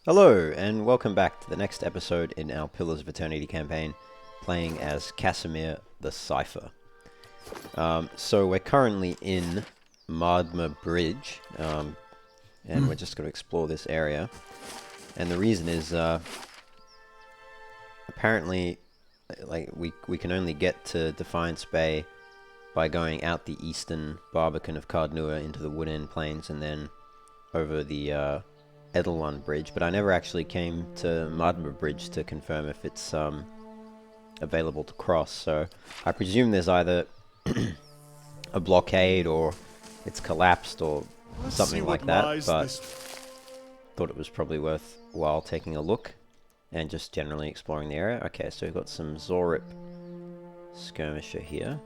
Hello, and welcome back to the next episode in our Pillars of Eternity campaign, playing as Kasemir the Cipher. So we're currently in Magma Bridge, and we're just going to explore this area. And the reason is, apparently, like we can only get to Defiance Bay by going out the eastern Barbican of Cardnua into the Woodend Plains, and then over the Edelwun Bridge, but I never actually came to Magma Bridge to confirm if it's available to cross, so I presume there's either a blockade or it's collapsed or something like that, but thought it was probably worthwhile taking a look and just generally exploring the area. Okay, so we've got some Zorip skirmisher here.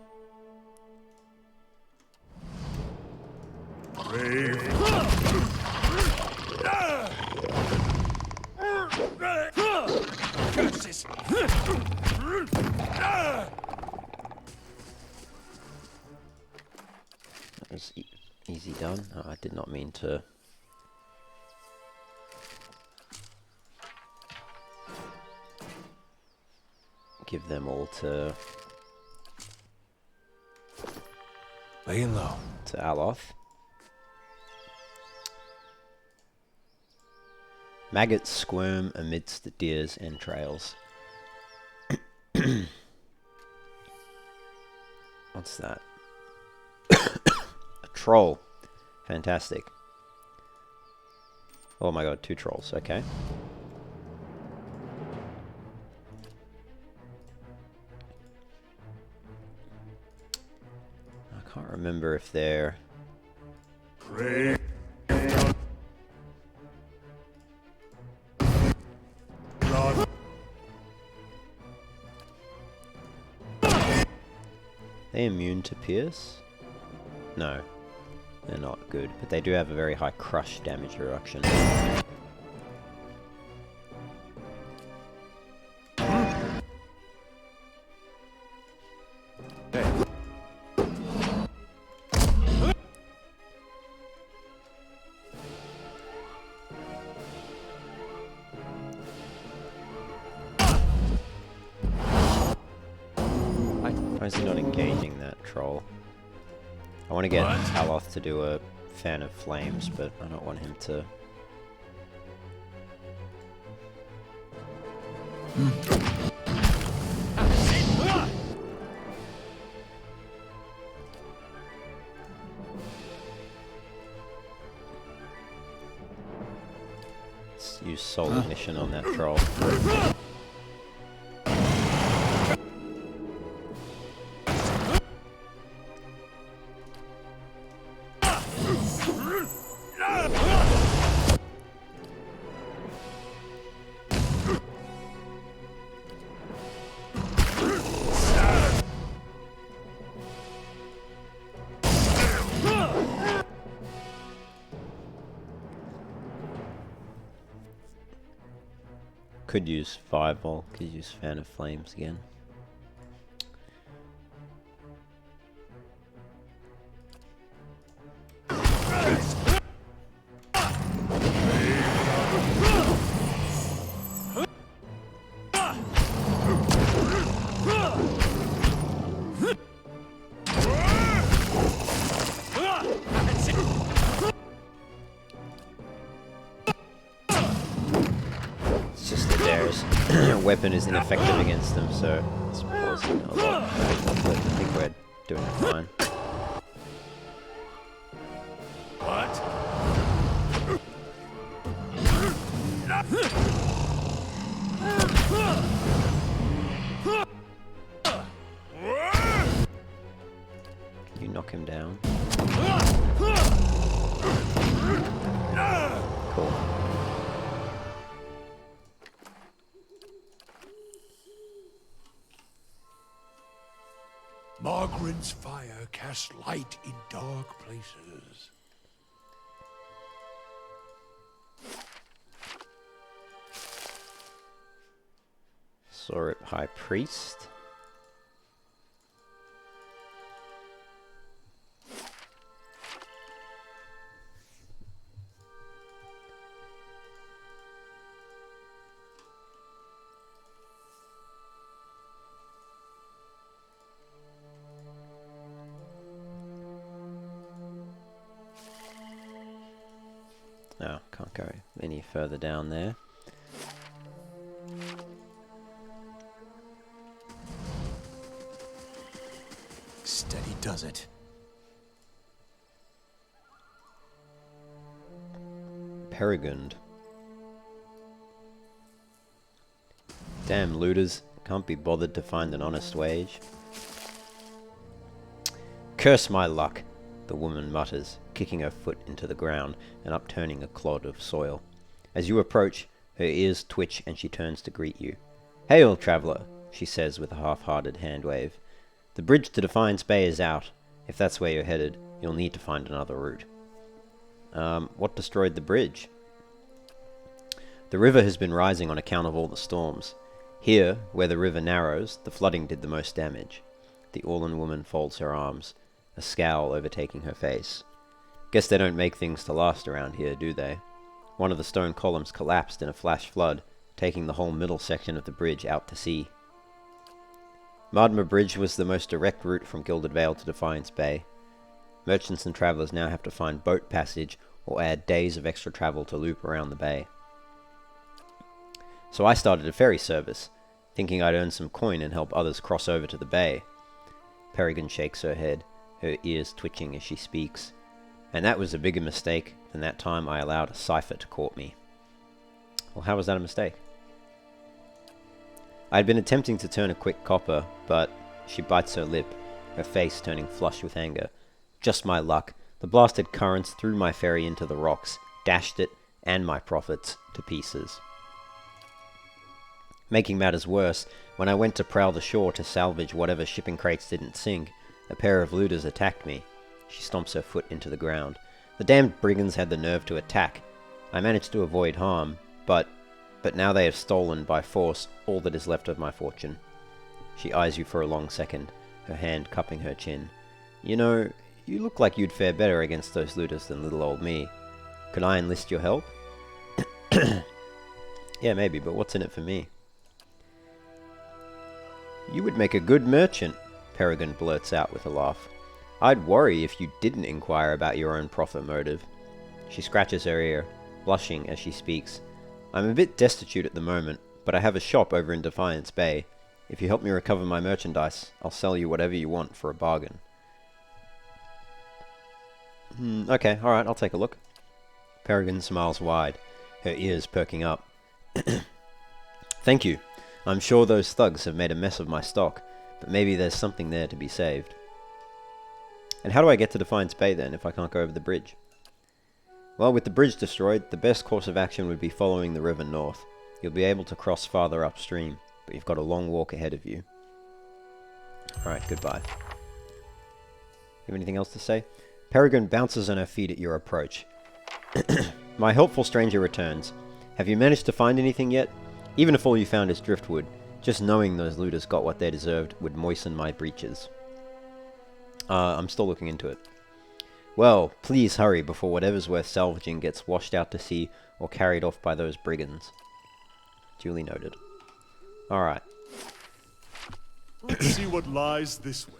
That was easy done. Oh, I did not mean to. Give them all to. Laying low. To Aloth. Maggots squirm amidst the deer's entrails. What's that? A troll. Fantastic. Oh my god, 2 trolls, okay. I can't remember if they're... They immune to pierce? No, they're not good, but they do have a very high crush damage reduction. Why is he not engaging that troll? I want to get Aloth to do a fan of flames, but I don't want him to... Let's use soul ignition on that troll. Could use Fireball, could use Fan of Flames again. Weapon is ineffective against them, so it's pausing a lot. But I think we're doing it fine. Can you knock him down? Cool. Margaret's fire casts light in dark places. Zorip High Priest. No, can't go any further down there. Steady does it. Peregrine. Damn looters, can't be bothered to find an honest wage. Curse my luck, the woman mutters, kicking her foot into the ground and upturning a clod of soil. As you approach, her ears twitch and she turns to greet you. Hail, traveller, she says with a half-hearted hand wave. The bridge to Defiance Bay is out. If that's where you're headed, you'll need to find another route. What destroyed the bridge? The river has been rising on account of all the storms. Here, where the river narrows, the flooding did the most damage. The Orlan woman folds her arms, a scowl overtaking her face. Guess they don't make things to last around here, do they? One of the stone columns collapsed in a flash flood, taking the whole middle section of the bridge out to sea. Mardmer Bridge was the most direct route from Gilded Vale to Defiance Bay. Merchants and travellers now have to find boat passage or add days of extra travel to loop around the bay. So I started a ferry service, thinking I'd earn some coin and help others cross over to the bay. Peregrine shakes her head, her ears twitching as she speaks. And that was a bigger mistake than that time I allowed a Cipher to court me. Well, how was that a mistake? I'd been attempting to turn a quick copper, but she bites her lip, her face turning flush with anger. Just my luck. The blasted currents threw my ferry into the rocks, dashed it, and my profits, to pieces. Making matters worse, when I went to prowl the shore to salvage whatever shipping crates didn't sink, a pair of looters attacked me. She stomps her foot into the ground. The damned brigands had the nerve to attack. I managed to avoid harm, but now they have stolen, by force, all that is left of my fortune. She eyes you for a long second, her hand cupping her chin. You know, you look like you'd fare better against those looters than little old me. Could I enlist your help? Yeah, maybe, but what's in it for me? You would make a good merchant, Peregrine blurts out with a laugh. I'd worry if you didn't inquire about your own profit motive. She scratches her ear, blushing as she speaks. I'm a bit destitute at the moment, but I have a shop over in Defiance Bay. If you help me recover my merchandise, I'll sell you whatever you want for a bargain. Okay, alright, I'll take a look. Peregrine smiles wide, her ears perking up. Thank you. I'm sure those thugs have made a mess of my stock, but maybe there's something there to be saved. And how do I get to Defiance Bay then, if I can't go over the bridge? Well, with the bridge destroyed, the best course of action would be following the river north. You'll be able to cross farther upstream, but you've got a long walk ahead of you. Alright, goodbye. You have anything else to say? Peregrine bounces on her feet at your approach. My helpful stranger returns. Have you managed to find anything yet? Even if all you found is driftwood, just knowing those looters got what they deserved would moisten my breeches. I'm still looking into it. Well, please hurry before whatever's worth salvaging gets washed out to sea or carried off by those brigands. Duly noted. Alright. Let's see what lies this way.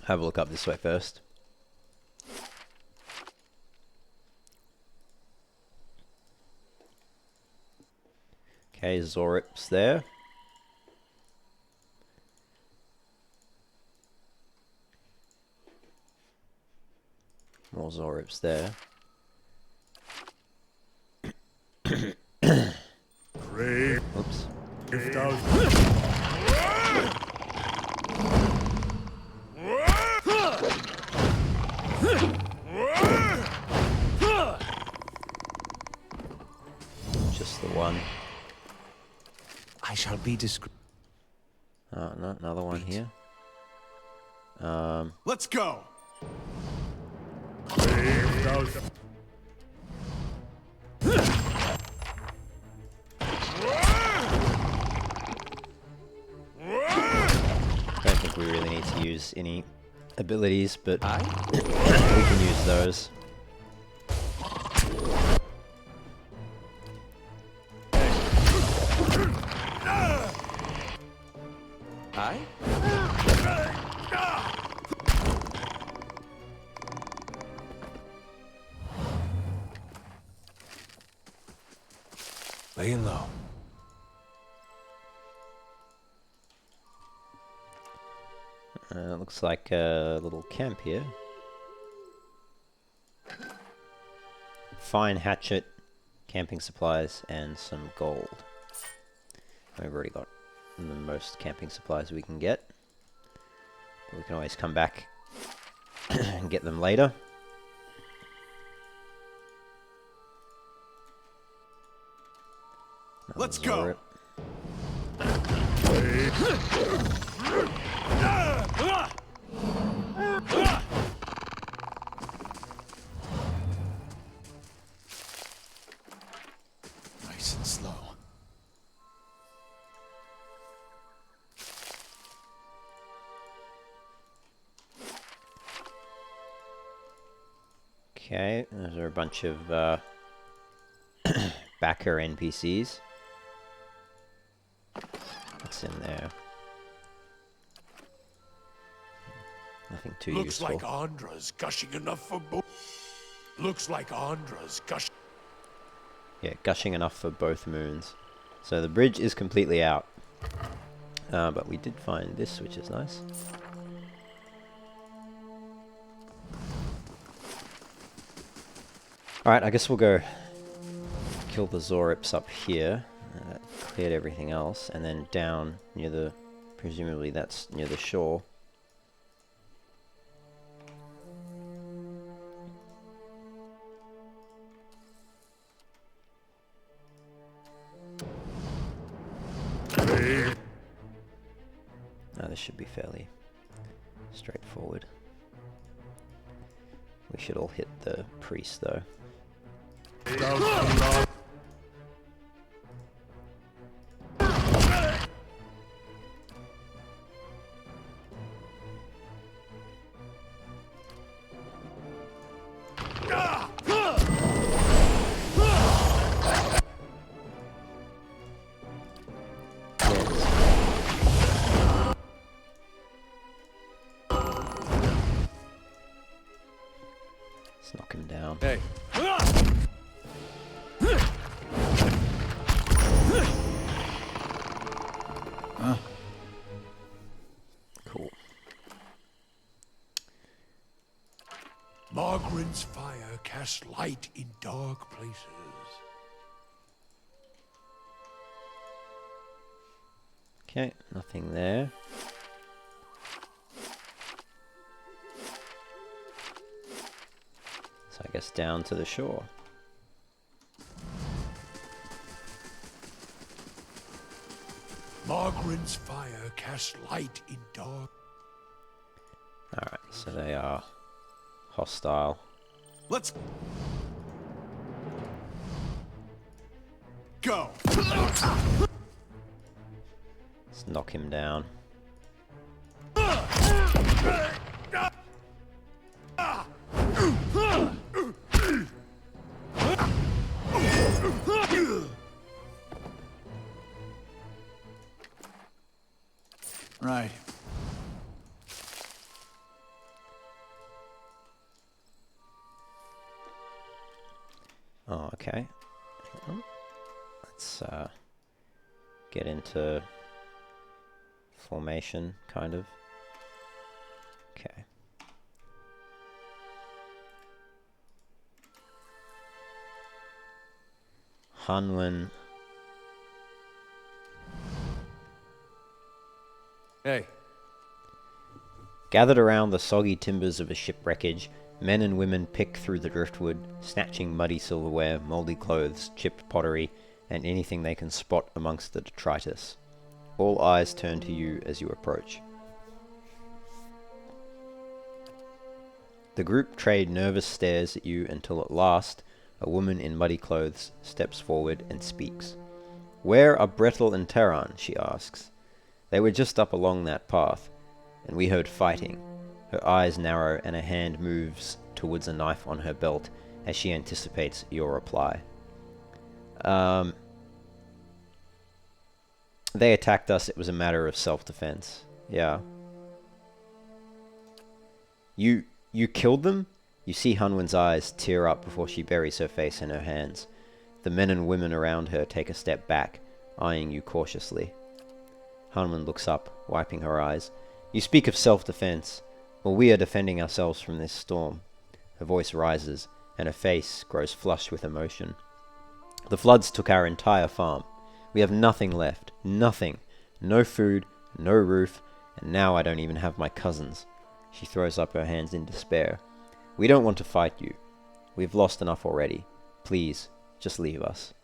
Have a look up this way first. Okay, Zorip's there. More Zorip's there. Brave. Oops. Just the one. I shall be discreet. Oh, no, another one here. Let's go. Don't think we really need to use any abilities, but we can use those. Laying low. Looks like a little camp here. Fine hatchet, camping supplies, and some gold. We've already got the most camping supplies we can get. But we can always come back and get them later. Let's go. Nice and slow. Okay, those are a bunch of backer NPCs. What's in there? Nothing too Looks useful. like Andra's gushing enough for both. Looks like Andra's gushing. Yeah, gushing enough for both moons. So the bridge is completely out. But we did find this, which is nice. Alright, I guess we'll go kill the Zorips up here. That cleared everything else. And then down near the... presumably that's near the shore. Now this should be fairly straightforward. We should all hit the priest though. Let's knock him down. Hey. Cool. Margaret's fire casts light in dark places. Okay, nothing there. So I guess down to the shore. Margaret's fire casts light in dark. Alright, so they are hostile. Let's go. Let's knock him down. Right. Oh, okay. Let's get into formation, kind of. Okay. Hanwen. Hey. Gathered around the soggy timbers of a ship wreckage, men and women pick through the driftwood, snatching muddy silverware, mouldy clothes, chipped pottery, and anything they can spot amongst the detritus. All eyes turn to you as you approach. The group trade nervous stares at you until at last, a woman in muddy clothes steps forward and speaks. "Where are Bretel and Terran?" she asks. "They were just up along that path, and we heard fighting." Her eyes narrow and a hand moves towards a knife on her belt as she anticipates your reply. They attacked us. It was a matter of self-defense. Yeah. You killed them? You see Hunwen's eyes tear up before she buries her face in her hands. The men and women around her take a step back, eyeing you cautiously. Hanuman looks up, wiping her eyes. You speak of self-defense. Well, we are defending ourselves from this storm. Her voice rises, and her face grows flushed with emotion. The floods took our entire farm. We have nothing left. Nothing. No food, no roof, and now I don't even have my cousins. She throws up her hands in despair. We don't want to fight you. We've lost enough already. Please, just leave us.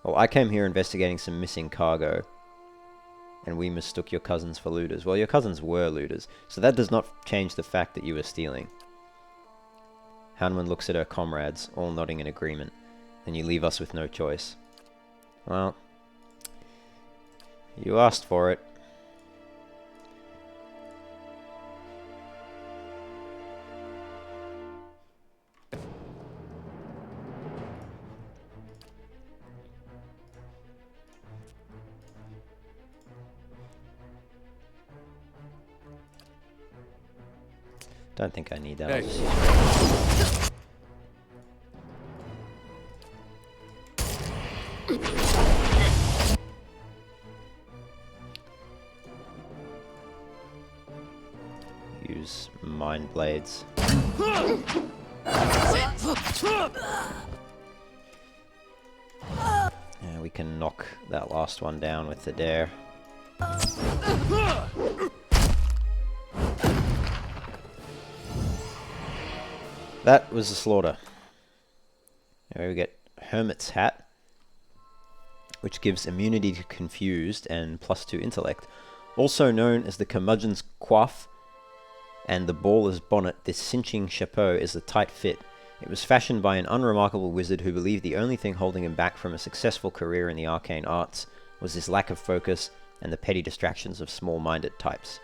Well, I came here investigating some missing cargo, and we mistook your cousins for looters. Well, your cousins were looters, so that does not change the fact that you were stealing. Hanuman looks at her comrades, all nodding in agreement. Then you leave us with no choice. Well, you asked for it. Don't think I need that. Hey. Use mind blades. Yeah, we can knock that last one down with the dare. That was a slaughter. Now we get Hermit's Hat, which gives immunity to Confused and +2 intellect. Also known as the Curmudgeon's Coif and the Baller's Bonnet, this cinching chapeau is a tight fit. It was fashioned by an unremarkable wizard who believed the only thing holding him back from a successful career in the arcane arts was his lack of focus and the petty distractions of small-minded types.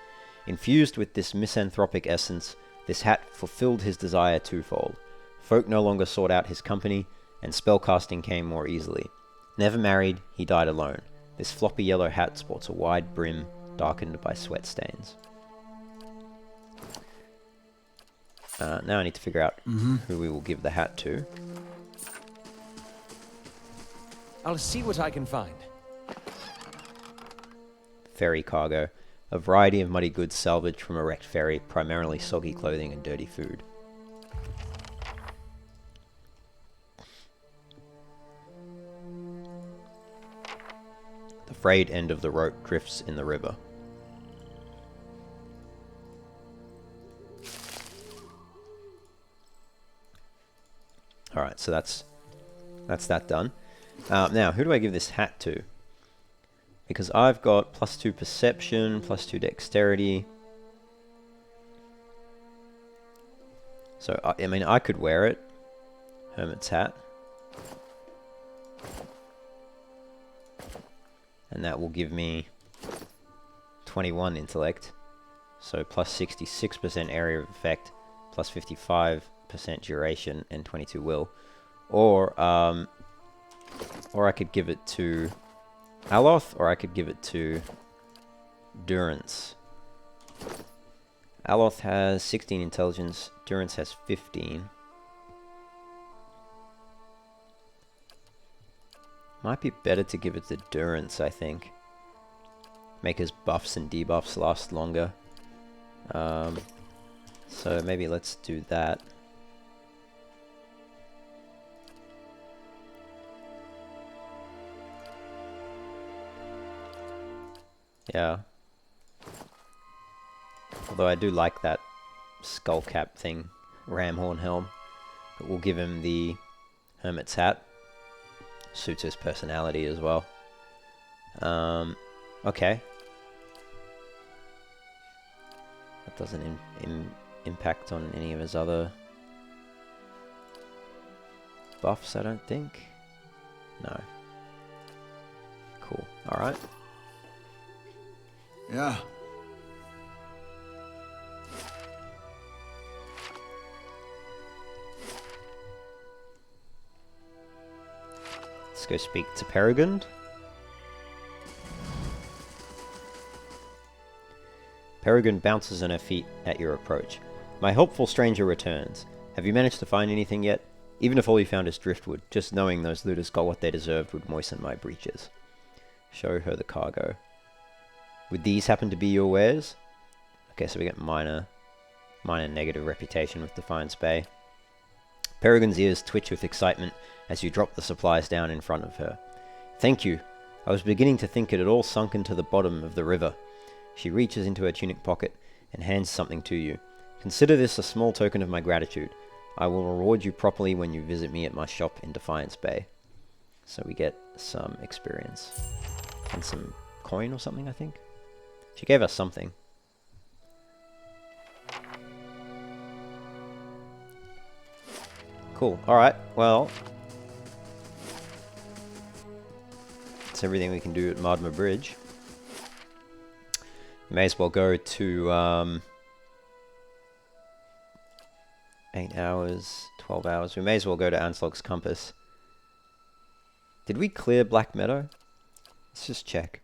Infused with this misanthropic essence, this hat fulfilled his desire twofold. Folk no longer sought out his company, and spellcasting came more easily. Never married, he died alone. This floppy yellow hat sports a wide brim, darkened by sweat stains. Now I need to figure out who we will give the hat to. I'll see what I can find. Ferry cargo. A variety of muddy goods salvaged from a wrecked ferry, primarily soggy clothing and dirty food. The frayed end of the rope drifts in the river. Alright, so that's that done. Now, who do I give this hat to? Because I've got +2 perception, +2 dexterity. So, I mean, I could wear it. Hermit's hat. And that will give me 21 intellect. So, +66% area of effect, +55% duration, and 22 will. Or I could give it to Aloth, or I could give it to Durance. Aloth has 16 intelligence, Durance has 15. Might be better to give it to Durance, I think. Make his buffs and debuffs last longer. So maybe let's do that. Yeah. Although I do like that skull cap thing, ramhorn helm. But we'll give him the Hermit's hat. Suits his personality as well. Okay. That doesn't impact on any of his other buffs, I don't think. No. Cool. Alright. Yeah. Let's go speak to Peregrine. Peregrine bounces on her feet at your approach. My helpful stranger returns. Have you managed to find anything yet? Even if all you found is driftwood, just knowing those looters got what they deserved would moisten my breeches. Show her the cargo. Would these happen to be your wares? Okay, so we get minor negative reputation with Defiance Bay. Peregrine's ears twitch with excitement as you drop the supplies down in front of her. Thank you. I was beginning to think it had all sunken to the bottom of the river. She reaches into her tunic pocket and hands something to you. Consider this a small token of my gratitude. I will reward you properly when you visit me at my shop in Defiance Bay. So we get some experience. And some coin or something, I think. She gave us something. Cool. Alright, well. That's everything we can do at Mardma Bridge. May as well go to 8 hours, 12 hours. We may as well go to Anslog's Compass. Did we clear Black Meadow? Let's just check.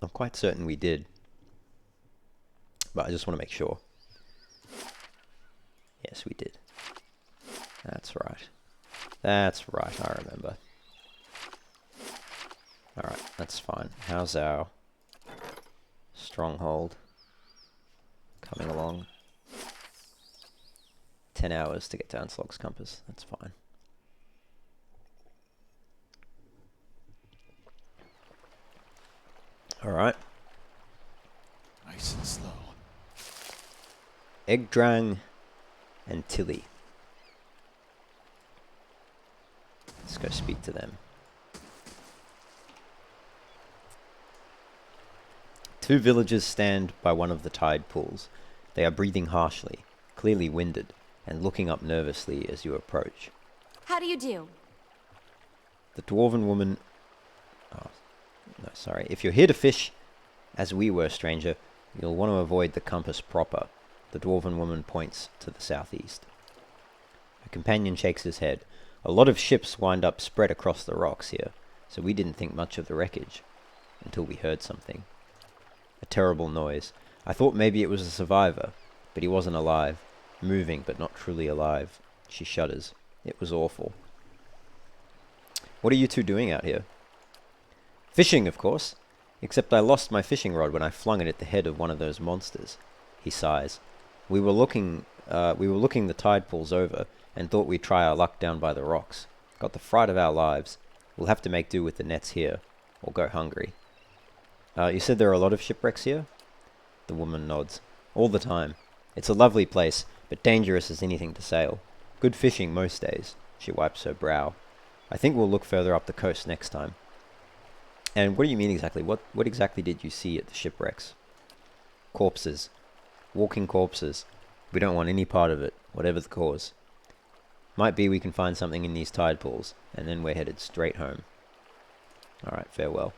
I'm quite certain we did. But I just want to make sure. Yes, we did. That's right. That's right, I remember. Alright, that's fine. How's our stronghold coming along? 10 hours to get to Anslog's Compass. That's fine. Alright. Nice and slow. Egdrang and Tilly. Let's go speak to them. Two villagers stand by one of the tide pools. They are breathing harshly, clearly winded, and looking up nervously as you approach. How do you do? The dwarven woman... Oh, no, sorry. If you're here to fish, as we were, stranger, you'll want to avoid the compass proper. The dwarven woman points to the southeast. Her companion shakes his head. A lot of ships wind up spread across the rocks here, so we didn't think much of the wreckage, until we heard something. A terrible noise. I thought maybe it was a survivor, but he wasn't alive. Moving, but not truly alive. She shudders. It was awful. What are you two doing out here? Fishing, of course. Except I lost my fishing rod when I flung it at the head of one of those monsters. He sighs. We were looking the tide pools over, and thought we'd try our luck down by the rocks. Got the fright of our lives. We'll have to make do with the nets here, or go hungry. You said there are a lot of shipwrecks here? The woman nods. All the time. It's a lovely place, but dangerous as anything to sail. Good fishing most days. She wipes her brow. I think we'll look further up the coast next time. And what do you mean exactly? What exactly did you see at the shipwrecks? Corpses. Walking corpses. We don't want any part of it, whatever the cause. Might be we can find something in these tide pools, and then we're headed straight home. Alright, farewell.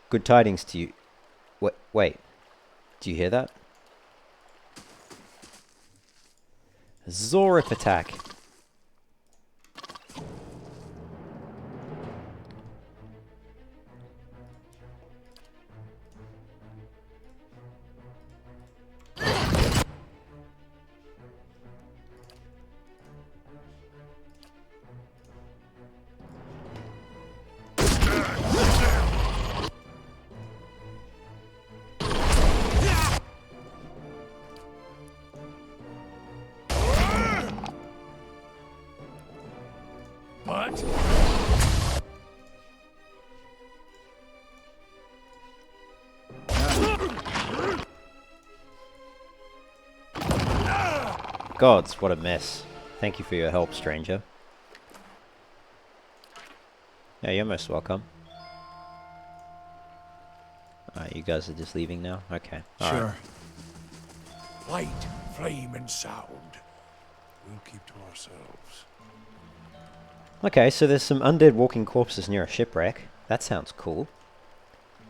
Good tidings to you. Wait. Do you hear that? Zorip attack. But Gods, what a mess. Thank you for your help, stranger. Yeah, you're most welcome. Alright, you guys are just leaving now? Okay. sure. Light, flame, and sound. We'll keep to ourselves. Okay, so there's some undead walking corpses near a shipwreck. That sounds cool.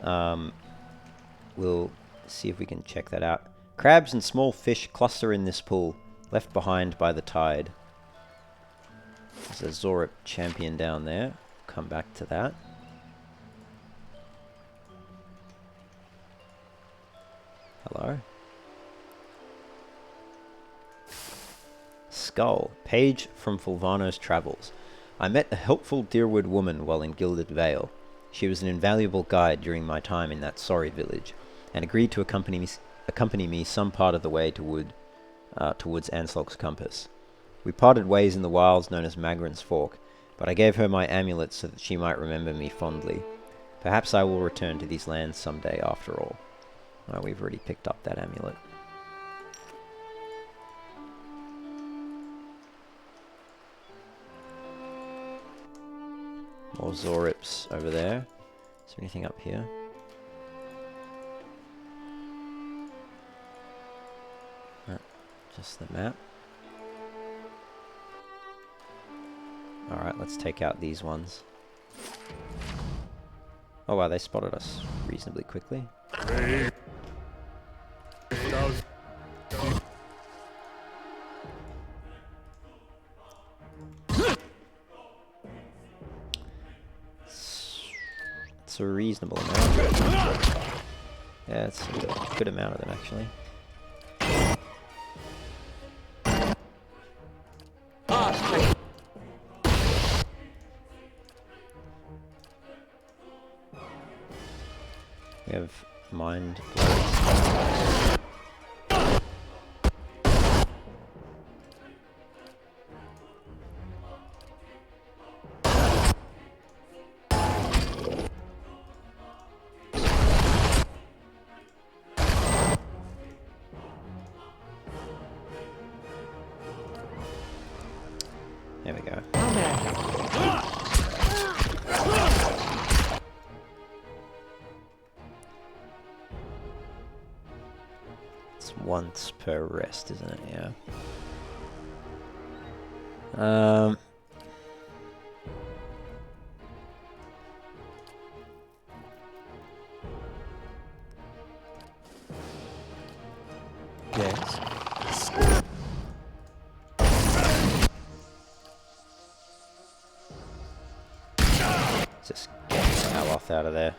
We'll see if we can check that out. Crabs and small fish cluster in this pool, left behind by the tide. There's a Zorip champion down there. Come back to that. Hello? skull. Page from Fulvano's travels. I met a helpful Deerwood woman while in Gilded Vale. She was an invaluable guide during my time in that sorry village, and agreed to accompany me some part of the way towards Anslog's compass. We parted ways in the wilds known as Magran's Fork, but I gave her my amulet so that she might remember me fondly. Perhaps I will return to these lands someday after all. Oh, we've already picked up that amulet. More Zorips over there. Is there anything up here? No, just the map. Alright, let's take out these ones. Oh wow, they spotted us reasonably quickly. It's a reasonable amount. Yeah, it's a good amount of them actually. We have mind blows. There we go. It's once per rest, isn't it? Yeah. Yes. Just get Aloth out of there.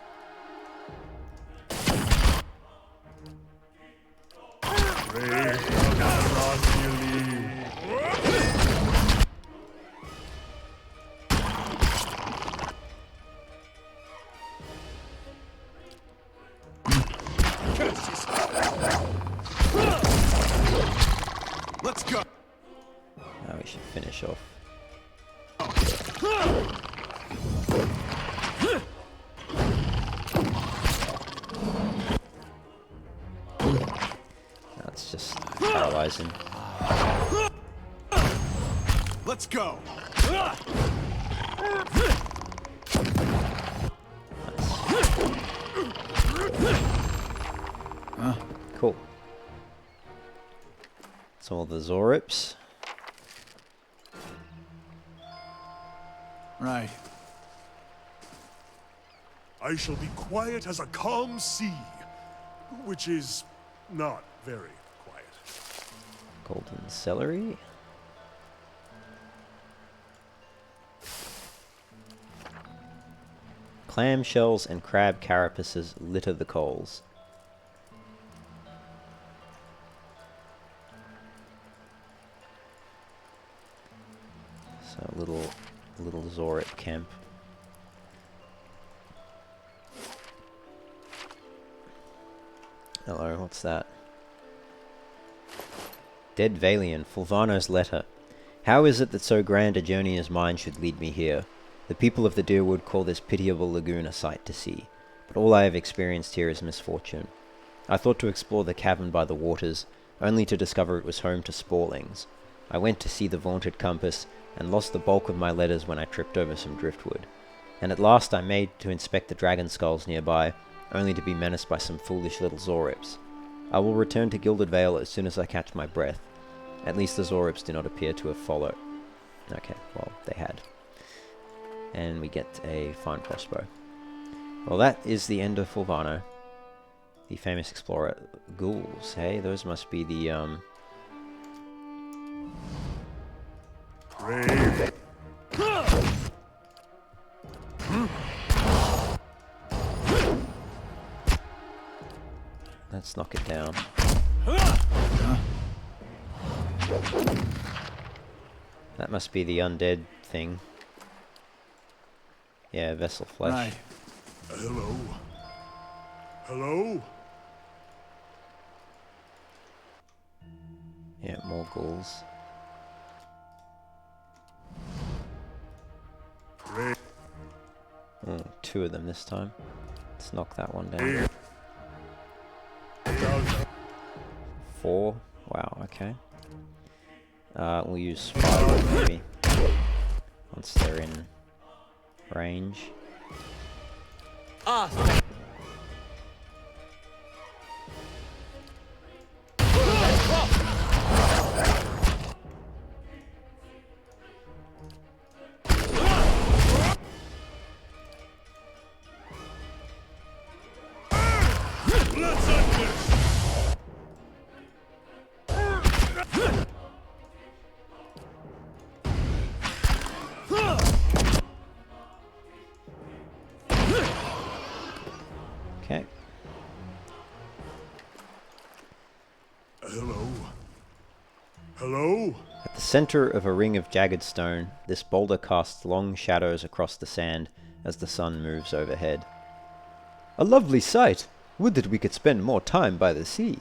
Let's go. Now we should finish off. That's just paralyzing. Let's go. Cool. Some of the Zorips. Right. I shall be quiet as a calm sea, which is not very quiet. Golden celery. Clam shells and crab carapaces litter the coals. So a little Zorip camp. Hello, what's that? Dead Valian, Fulvano's letter. How is it that so grand a journey as mine should lead me here? The people of the Deerwood call this pitiable lagoon a sight to see, but all I have experienced here is misfortune. I thought to explore the cavern by the waters, only to discover it was home to sporlings. I went to see the vaunted compass, and lost the bulk of my letters when I tripped over some driftwood. And at last I made to inspect the dragon skulls nearby, only to be menaced by some foolish little Zorips. I will return to Gilded Vale as soon as I catch my breath. At least the Zorips do not appear to have followed. Okay, well, they had. And we get a fine crossbow. Well, that is the end of Fulvano. The famous explorer. Ghouls, hey? Those must be the, Let's knock it down. That must be the undead thing. Yeah, vessel flesh. Right. Hello? Hello? Yeah, more ghouls. Pray. Oh, 2 of them this time. Let's knock that one down. 4? Wow, okay. We'll use Spiral maybe. Once they're in range. Let's end this! Okay. Hello? Hello? At the center of a ring of jagged stone, this boulder casts long shadows across the sand as the sun moves overhead. A lovely sight! Would that we could spend more time by the sea.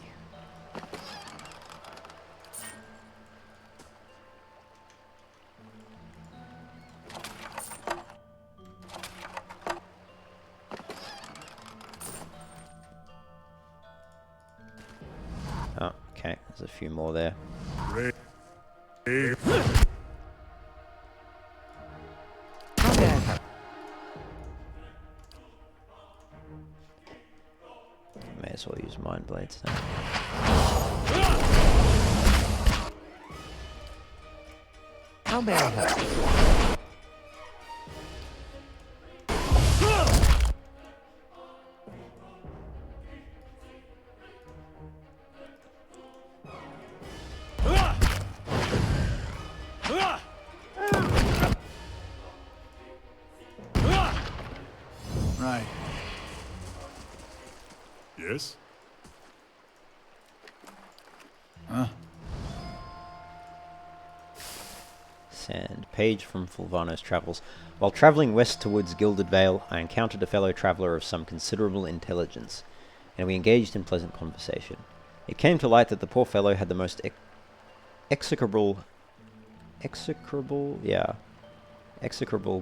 Oh, okay, there's a few more there. Pray. May as well use Mind Blades then. How may I help? Right. Yes? Huh? Sand. Page from Fulvano's Travels. While travelling west towards Gilded Vale, I encountered a fellow traveller of some considerable intelligence, and we engaged in pleasant conversation. It came to light that the poor fellow had the most execrable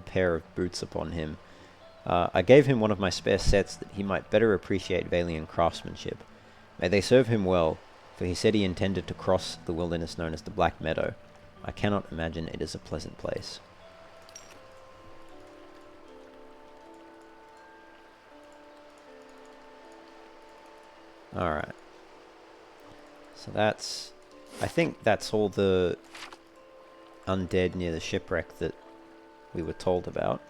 pair of boots upon him. I gave him one of my spare sets that he might better appreciate Valian craftsmanship. May they serve him well, for he said he intended to cross the wilderness known as the Black Meadow. I cannot imagine it is a pleasant place. Alright. So that's... I think that's all the undead near the shipwreck that we were told about,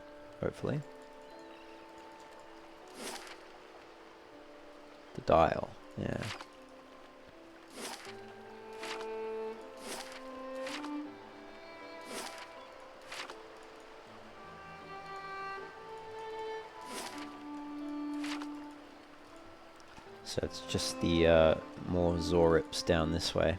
hopefully. The dial, yeah. So it's just the more Zorips down this way.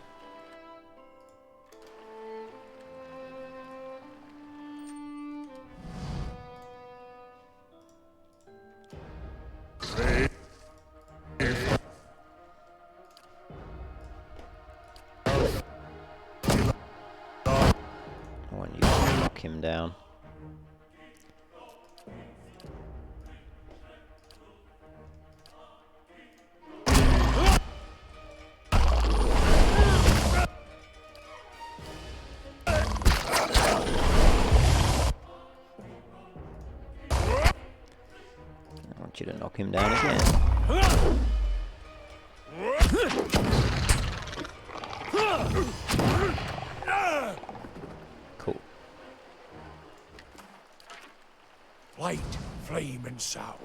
I want you to knock him down. I want you to knock him down again. Cool. Light, flame, and sound.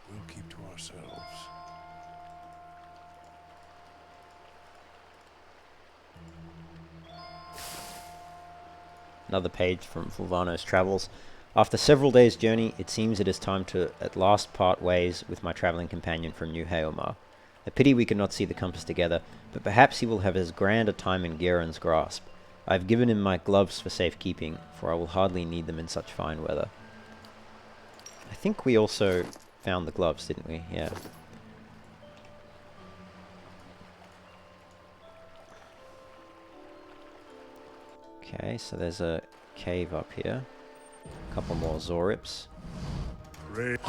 We'll keep to ourselves. Another page from Fulvano's Travels. After several days' journey, it seems it is time to at last part ways with my travelling companion from New Haomar. A pity we could not see the compass together, but perhaps he will have as grand a time in Gheron's grasp. I've given him my gloves for safekeeping, for I will hardly need them in such fine weather. I think we also found the gloves, didn't we? Yeah. Okay, so there's a cave up here. A couple more Zorips. Great.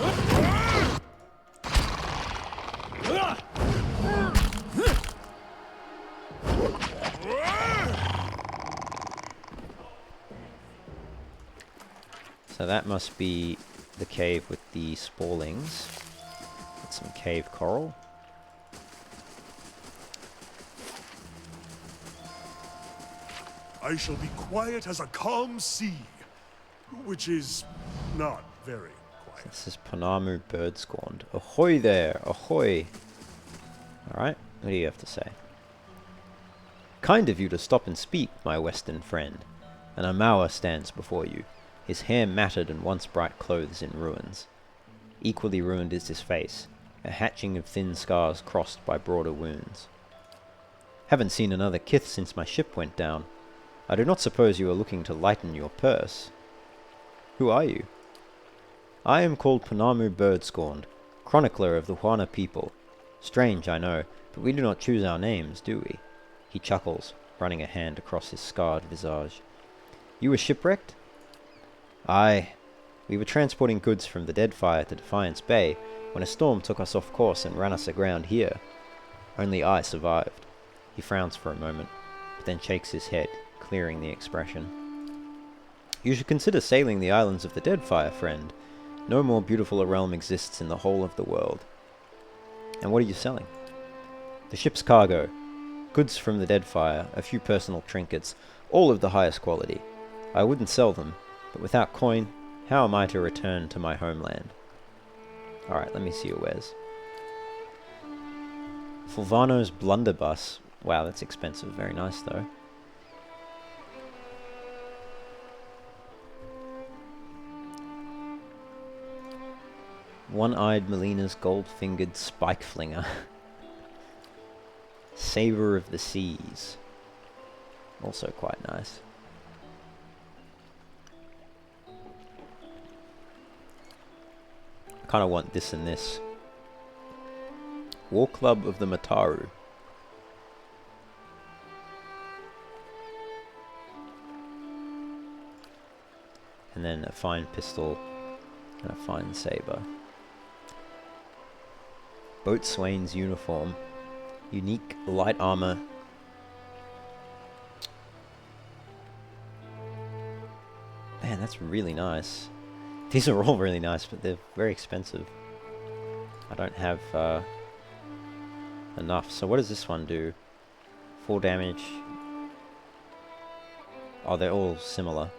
So that must be the cave with the Sporlings. Get some cave coral. I shall be quiet as a calm sea, which is not very quiet. This is Panamu Birdscorned. Ahoy there! Ahoy! Alright, what do you have to say? Kind of you to stop and speak, my western friend. An Amawa stands before you, his hair matted and once bright clothes in ruins. Equally ruined is his face, a hatching of thin scars crossed by broader wounds. Haven't seen another kith since my ship went down. I do not suppose you are looking to lighten your purse. Who are you? I am called Panamu Birdscorned, chronicler of the Huana people. Strange, I know, but we do not choose our names, do we? He chuckles, running a hand across his scarred visage. You were shipwrecked? Aye. We were transporting goods from the Deadfire to Defiance Bay when a storm took us off course and ran us aground here. Only I survived. He frowns for a moment, but then shakes his head, clearing the expression. You should consider sailing the islands of the Deadfire, friend. No more beautiful a realm exists in the whole of the world. And what are you selling? The ship's cargo. Goods from the Deadfire, a few personal trinkets, all of the highest quality. I wouldn't sell them, but without coin, how am I to return to my homeland? Alright, let me see your wares. Fulvano's blunderbuss. Wow, that's expensive. Very nice, though. One-eyed Melina's gold-fingered spike flinger. Savor of the seas. Also quite nice. I kind of want this and this. War Club of the Mataru. And then a fine pistol and a fine saber. Boatswain's uniform. Unique light armor. Man, that's really nice. These are all really nice, but they're very expensive. I don't have enough. So what does this one do? 4 damage. Oh, they're all similar.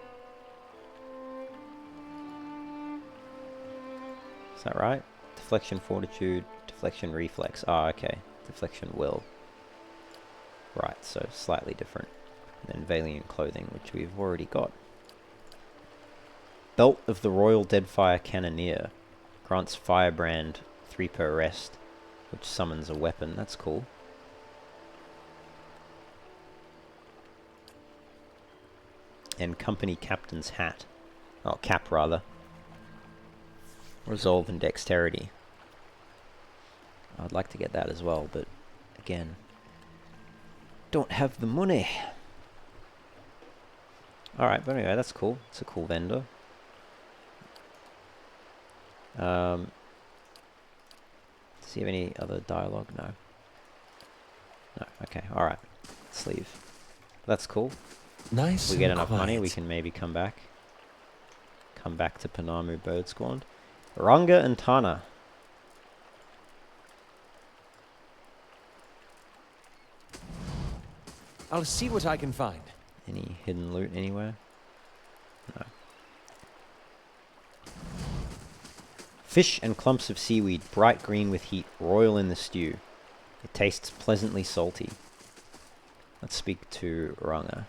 Is that right? Deflection, fortitude, deflection, reflex. Ah, okay. Deflection, will. Right, so slightly different. And then Valiant clothing, which we've already got. Belt of the Royal Deadfire Cannoneer. Grants Firebrand 3 per rest, which summons a weapon. That's cool. And Company Captain's Hat. Oh, cap rather. Resolve and Dexterity. I'd like to get that as well, but again, don't have the money. Alright, but anyway, that's cool. It's a cool vendor. Does he have any other dialogue? No. No, okay, alright. Let's leave. That's cool. Nice. If we get and enough money, quiet. we can maybe come back. Come back to Panamu Birdscorned. Ranga and Tana. I'll see what I can find. Any hidden loot anywhere? No. Fish and clumps of seaweed, bright green with heat, royal in the stew. It tastes pleasantly salty. Let's speak to Ranga.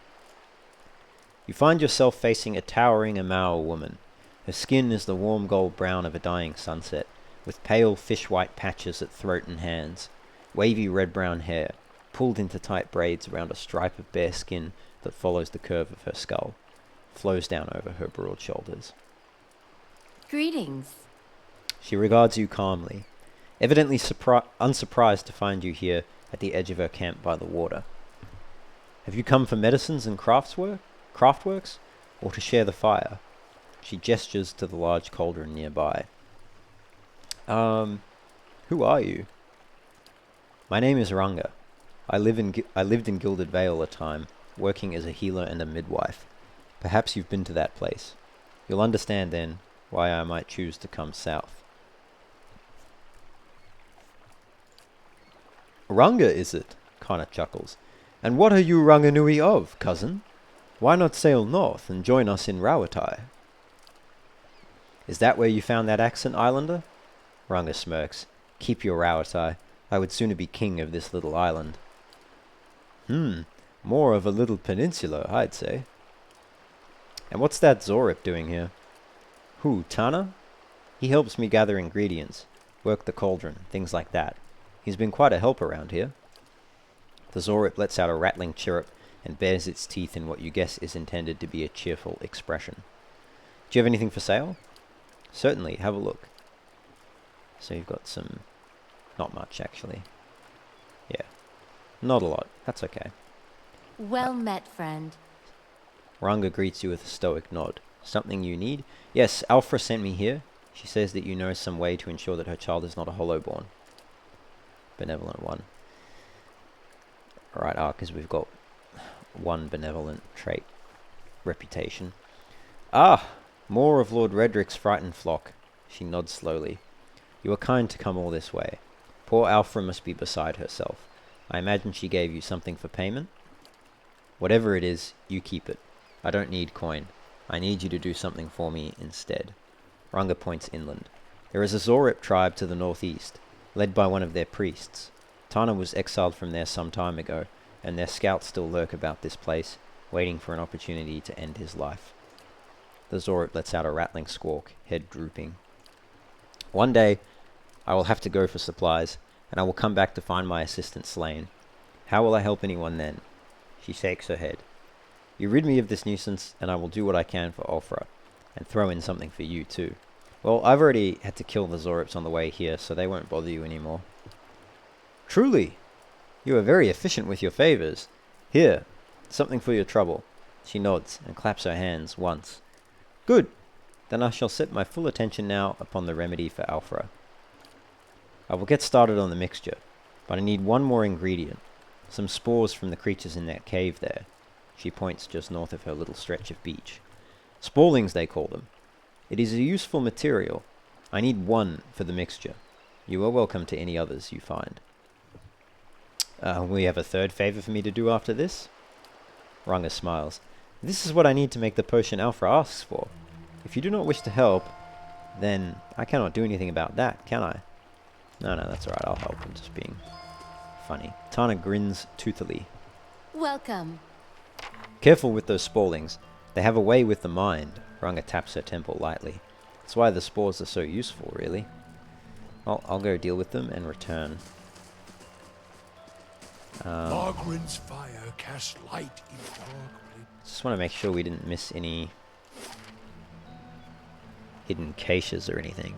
You find yourself facing a towering Amawa woman. Her skin is the warm gold brown of a dying sunset, with pale fish-white patches at throat and hands. Wavy red-brown hair, pulled into tight braids around a stripe of bare skin, that follows the curve of her skull, flows down over her broad shoulders. Greetings. She regards you calmly, evidently unsurprised to find you here at the edge of her camp by the water. Have you come for medicines and craftworks, or to share the fire? She gestures to the large cauldron nearby. Who are you? My name is Ranga. I lived in Gilded Vale a time, working as a healer and a midwife. Perhaps you've been to that place. You'll understand then why I might choose to come south. Ranga, is it? Kana chuckles. And what are you Ranganui of, cousin? Why not sail north and join us in Rawatai? Is that where you found that accent, islander? Ranga smirks. Keep your Rawatai. I would sooner be king of this little island. More of a little peninsula, I'd say. And what's that Zorip doing here? Who, Tana? He helps me gather ingredients, work the cauldron, things like that. He's been quite a help around here. The Zorip lets out a rattling chirrup and bares its teeth in what you guess is intended to be a cheerful expression. Do you have anything for sale? Certainly, have a look. So you've got some... not much, actually. Yeah. Not a lot. That's okay. Well met, friend. Ranga greets you with a stoic nod. Something you need? Yes, Alfra sent me here. She says that you know some way to ensure that her child is not a hollowborn. Benevolent one. Alright, because we've got one benevolent trait. Reputation. Ah! More of Lord Redrick's frightened flock. She nods slowly. You are kind to come all this way. Poor Alfra must be beside herself. I imagine she gave you something for payment? Whatever it is, you keep it. I don't need coin. I need you to do something for me instead. Ranga points inland. There is a Zorip tribe to the northeast, led by one of their priests. Tana was exiled from there some time ago, and their scouts still lurk about this place, waiting for an opportunity to end his life. The Zorip lets out a rattling squawk, head drooping. One day, I will have to go for supplies, and I will come back to find my assistant slain. How will I help anyone then? She shakes her head. You rid me of this nuisance, and I will do what I can for Ulfra, and throw in something for you too. Well, I've already had to kill the Zorips on the way here, so they won't bother you anymore. Truly! You are very efficient with your favors. Here, something for your trouble. She nods, and claps her hands once. Good! Then I shall set my full attention now upon the remedy for Alfra. I will get started on the mixture, but I need one more ingredient. Some spores from the creatures in that cave there. She points just north of her little stretch of beach. Sporlings, they call them. It is a useful material. I need one for the mixture. You are welcome to any others you find. We have a third favor for me to do after this? Ranga smiles. This is what I need to make the potion Alfra asks for. If you do not wish to help, then I cannot do anything about that, can I? No, that's alright, I'll help. I'm just being funny. Tana grins toothily. Welcome. Careful with those sporlings. They have a way with the mind. Ranga taps her temple lightly. That's why the spores are so useful, really. I'll go deal with them and return. Margrin's fire casts light in dark places. Just want to make sure we didn't miss any hidden caches or anything.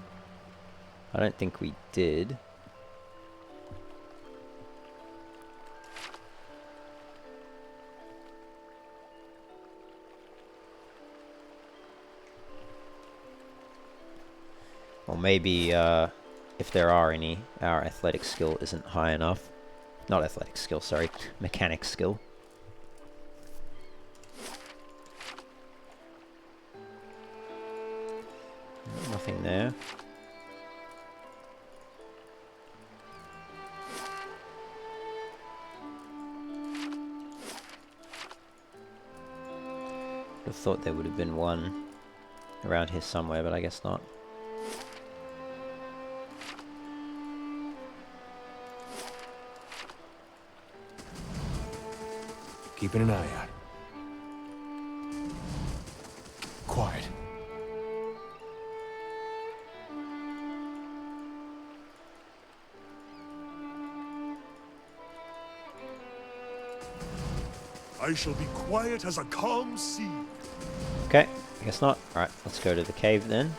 I don't think we did. Or maybe, if there are any, our athletic skill isn't high enough. Not athletic skill, sorry. Mechanic skill. Nothing there. Would have thought there would have been one around here somewhere, but I guess not. Keeping an eye out. Quiet. I shall be quiet as a calm sea. Okay, I guess not. Alright, let's go to the cave then.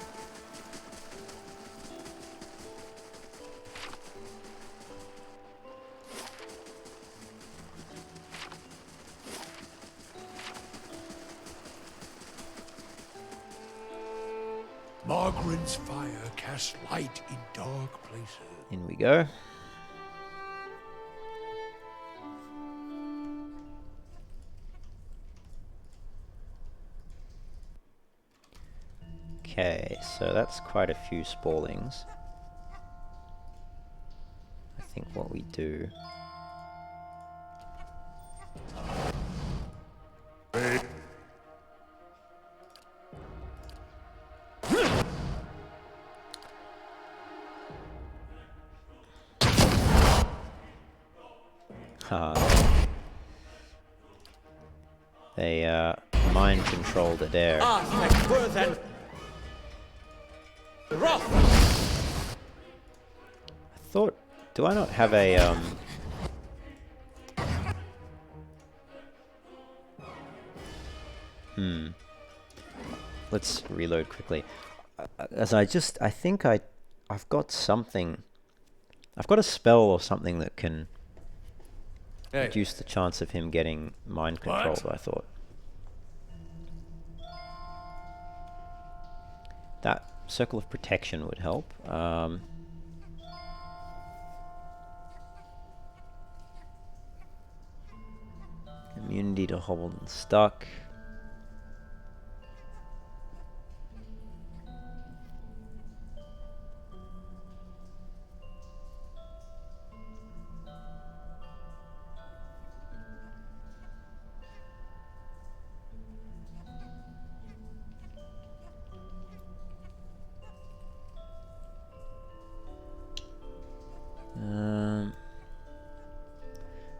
Margaret's fire casts light in dark places. In we go. Okay, so that's quite a few spallings. I think what we do... They mind controlled Adair. I thought, do I not have a Let's reload quickly. I think I've got something. I've got a spell or something that can reduce the chance of him getting mind controlled, I thought. That circle of protection would help. Immunity to hobbled and stuck.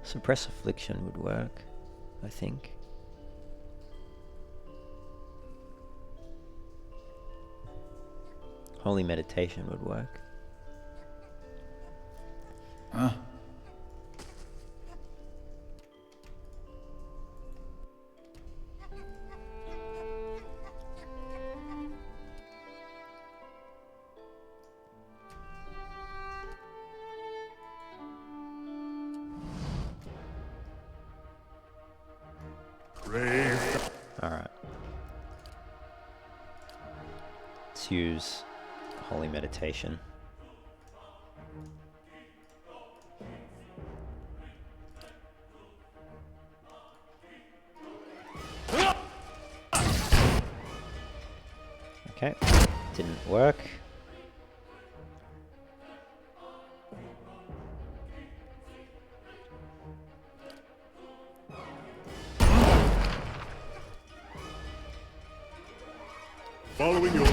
Suppress affliction would work, I think. Holy meditation would work. Huh? Alright. Let's use Holy Meditation. Okay, didn't work. Following your...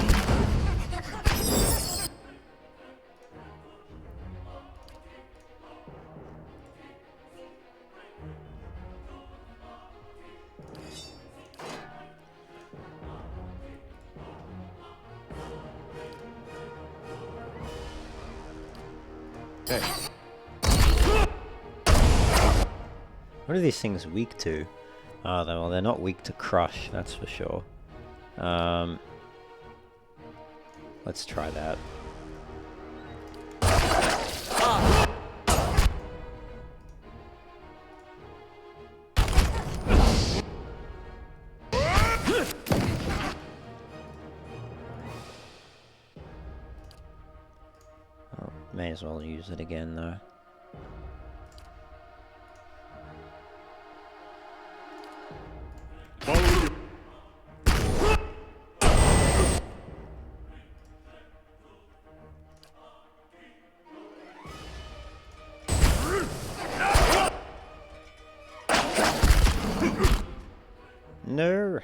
Hey. What are these things weak to? Oh, well, they're not weak to crush, that's for sure. Let's try that. Oh, may as well use it again though. Following your... No.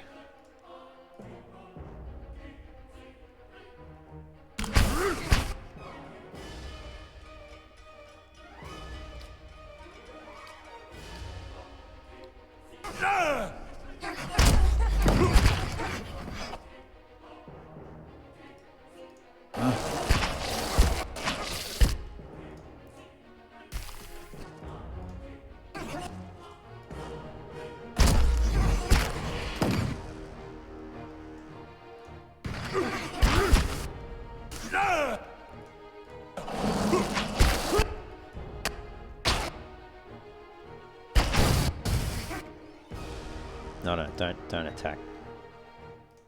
No, no, don't attack.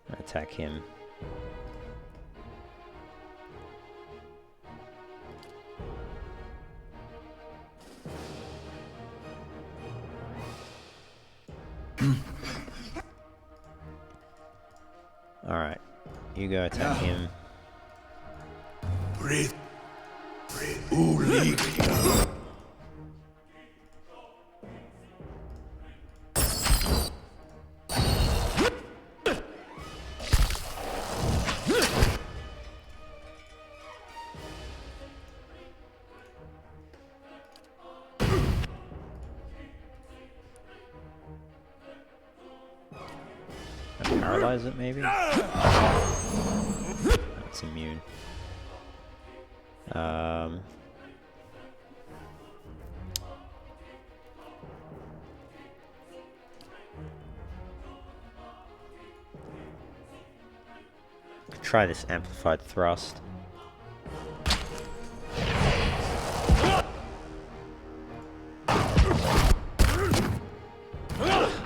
Don't attack him. Alright, you go attack him. Breathe. Breathe. Ooh, leak. Paralyze it, maybe? That's immune. Try this amplified thrust.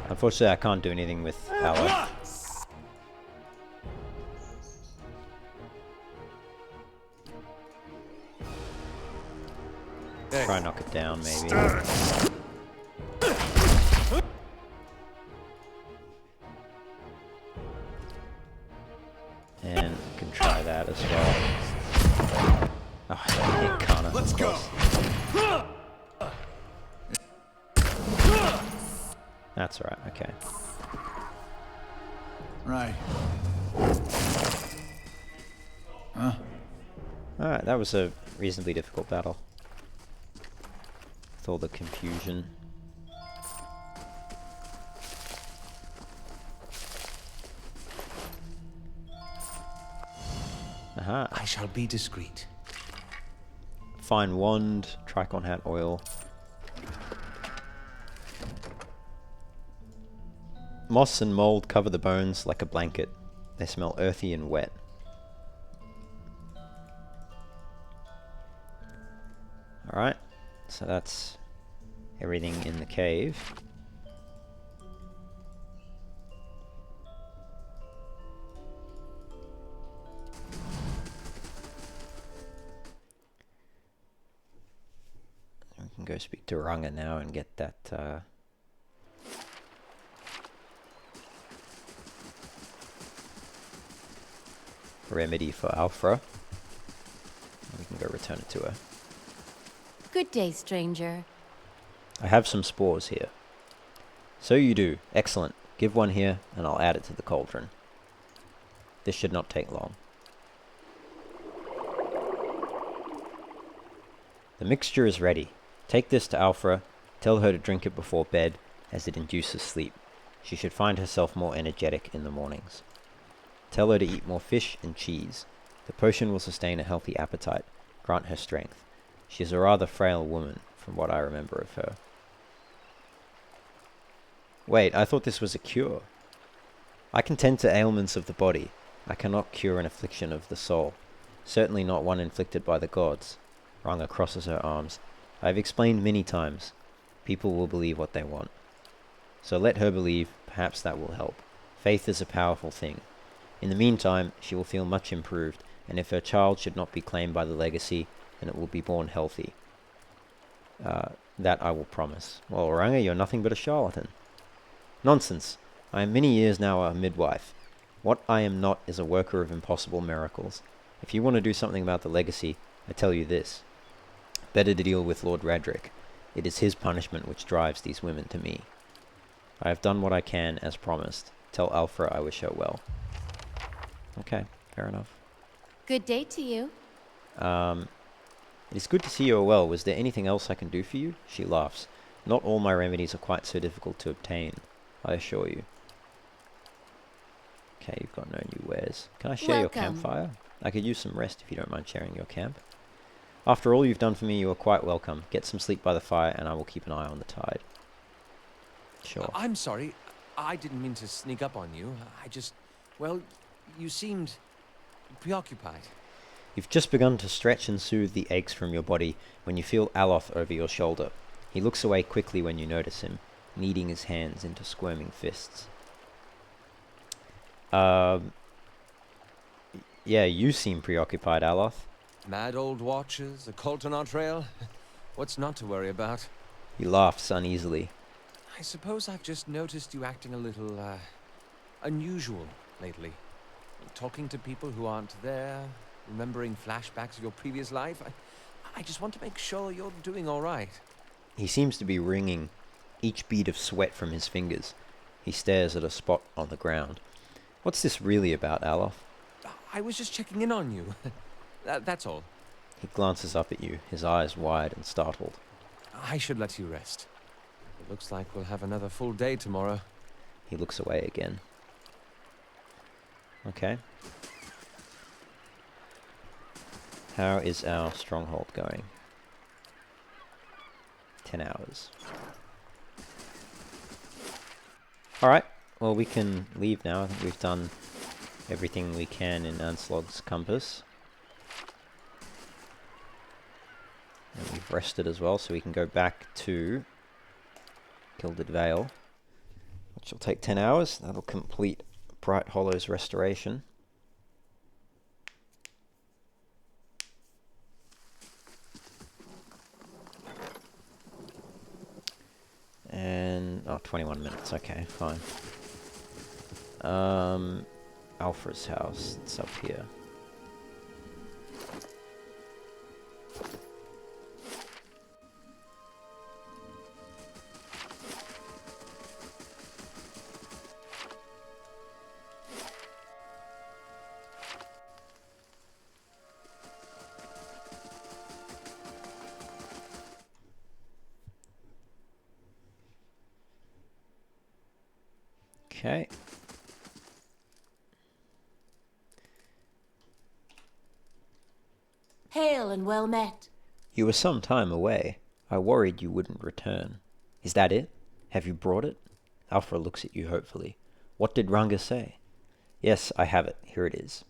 Unfortunately, I can't do anything with power. Try and knock it down, maybe. And we can try that as well. Oh, I hit Kana. Let's go. That's right, okay. Right. Alright, that was a reasonably difficult battle. With all the confusion. Aha. I shall be discreet. Fine wand, tricon hat oil. Moss and mold cover the bones like a blanket. They smell earthy and wet. Alright, so that's everything in the cave. We can go speak to Ranga now and get that remedy for Alfra. We can go return it to her. Good day, stranger. I have some spores here. So you do. Excellent. Give one here, and I'll add it to the cauldron. This should not take long. The mixture is ready. Take this to Alfra. Tell her to drink it before bed, as it induces sleep. She should find herself more energetic in the mornings. Tell her to eat more fish and cheese. The potion will sustain a healthy appetite, grant her strength. She is a rather frail woman, from what I remember of her. Wait, I thought this was a cure. I can tend to ailments of the body. I cannot cure an affliction of the soul. Certainly not one inflicted by the gods. Ranga crosses her arms. I have explained many times. People will believe what they want. So let her believe, perhaps that will help. Faith is a powerful thing. In the meantime, she will feel much improved, and if her child should not be claimed by the legacy, then it will be born healthy. That I will promise. Well, Ranga, you're nothing but a charlatan. Nonsense. I am many years now a midwife. What I am not is a worker of impossible miracles. If you want to do something about the legacy, I tell you this. Better to deal with Lord Radric. It is his punishment which drives these women to me. I have done what I can, as promised. Tell Alfra I wish her well. Okay, fair enough. Good day to you. It is good to see you are well. Was there anything else I can do for you? She laughs. Not all my remedies are quite so difficult to obtain, I assure you. Okay, you've got no new wares. Can I share your campfire? I could use some rest if you don't mind sharing your camp. After all you've done for me, you are quite welcome. Get some sleep by the fire, and I will keep an eye on the tide. Sure. I'm sorry. I didn't mean to sneak up on you. I just... Well, you seemed preoccupied. You've just begun to stretch and soothe the aches from your body when you feel Aloth over your shoulder. He looks away quickly when you notice him, kneading his hands into squirming fists. Um, yeah, you seem preoccupied, Aloth. Mad old watchers, a cult on our trail. What's not to worry about? He laughs uneasily. I suppose I've just noticed you acting a little, unusual lately. Talking to people who aren't there, remembering flashbacks of your previous life. I just want to make sure you're doing all right. He seems to be wringing each bead of sweat from his fingers. He stares at a spot on the ground. What's this really about, Aloth? I was just checking in on you. That's all. He glances up at you, his eyes wide and startled. I should let you rest. It looks like we'll have another full day tomorrow. He looks away again. Okay. How is our stronghold going? 10 hours. Alright, well we can leave now. I think we've done everything we can in Anslog's compass. And we've rested as well, so we can go back to Gilded Vale, which will take 10 hours. That'll complete Bright Hollow's restoration. And, oh, 21 minutes, okay, fine. Alfred's house, it's up here. Okay. Hail and well met. You were some time away. I worried you wouldn't return. Is that it? Have you brought it? Alfra looks at you hopefully. What did Ranga say? Yes, I have it. Here it is.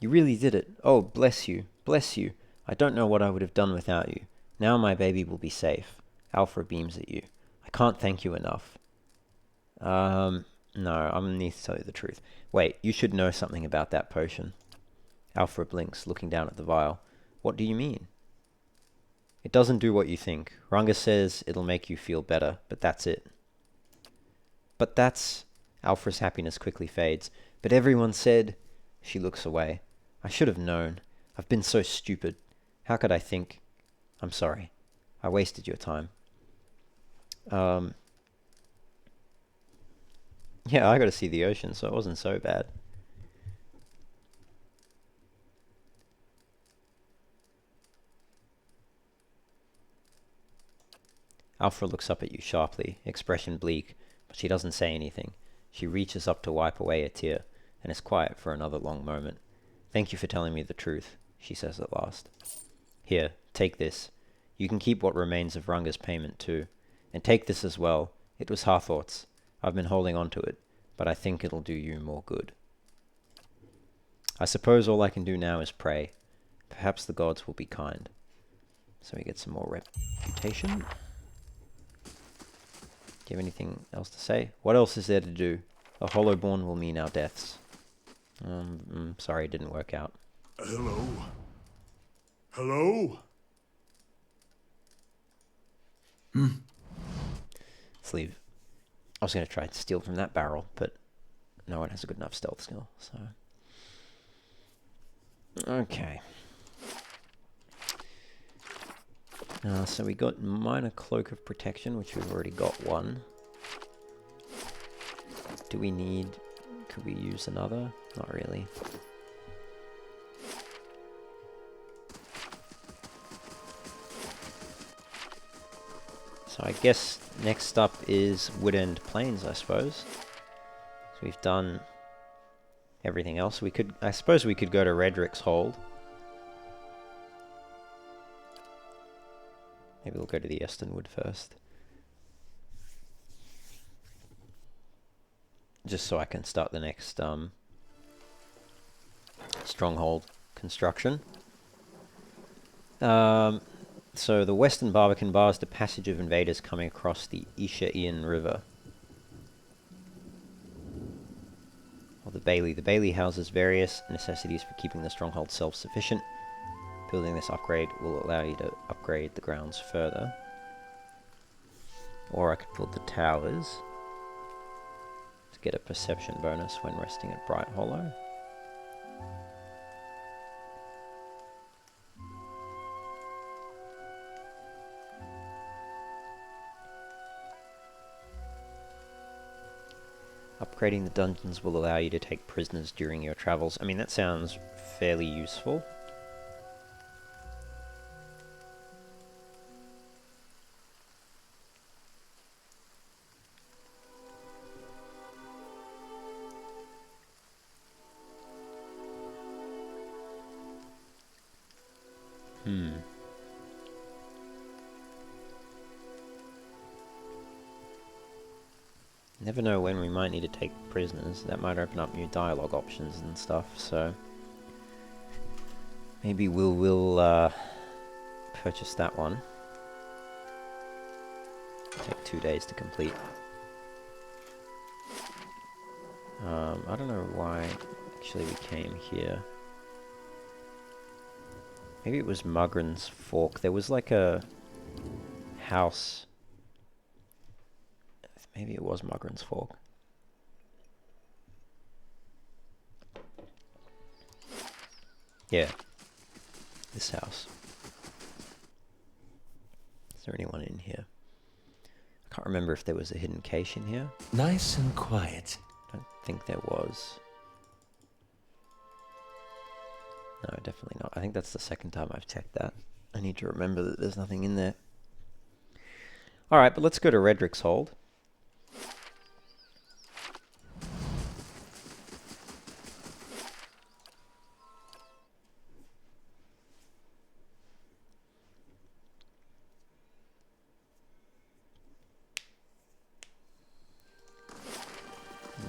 You really did it. Oh, bless you. Bless you. I don't know what I would have done without you. Now my baby will be safe. Alfra beams at you. I can't thank you enough. No, I'm gonna need to tell you the truth. Wait, you should know something about that potion. Alfra blinks, looking down at the vial. What do you mean? It doesn't do what you think. Ranga says it'll make you feel better, but that's it. But that's... Alfra's happiness quickly fades. But everyone said... She looks away. I should have known. I've been so stupid. How could I think? I'm sorry. I wasted your time. Yeah, I got to see the ocean, so it wasn't so bad. Alfra looks up at you sharply, expression bleak, but she doesn't say anything. She reaches up to wipe away a tear, and is quiet for another long moment. Thank you for telling me the truth, she says at last. Here, take this. You can keep what remains of Ranga's payment too. And take this as well. It was Harthort's. I've been holding on to it, but I think it'll do you more good. I suppose all I can do now is pray. Perhaps the gods will be kind. So we get some more reputation. Do you have anything else to say? What else is there to do? A Hollowborn will mean our deaths. Sorry, it didn't work out. Hello? Hello? Let's leave. I was going to try to steal from that barrel, but no one has a good enough stealth skill, so... Okay. So we got minor cloak of protection, which we've already got one. Do we need... Could we use another? Not really. So I guess next up is Woodend Plains, I suppose. So we've done everything else. We could... I suppose we could go to Redrick's Hold. Maybe we'll go to the Estonwood first. Just so I can start the next stronghold construction. So the Western Barbican bars the passage of invaders coming across the Isha Ian River. or the Bailey. The Bailey houses various necessities for keeping the stronghold self-sufficient. Building this upgrade will allow you to upgrade the grounds further. Or I could build the towers to get a perception bonus when resting at Bright Hollow. Upgrading the dungeons will allow you to take prisoners during your travels. I mean, that sounds fairly useful. Never know when we might need to take prisoners. That might open up new dialogue options and stuff, so maybe we'll purchase that one. Take 2 days to complete. I don't know why actually we came here. Maybe it was Mugren's Fork. There was like a house. Maybe it was Mugren's Fork. Yeah. This house. Is there anyone in here? I can't remember if there was a hidden cache in here. Nice and quiet. I don't think there was. No, definitely not. I think that's the second time I've checked that. I need to remember that there's nothing in there. Alright, but let's go to Redrick's Hold.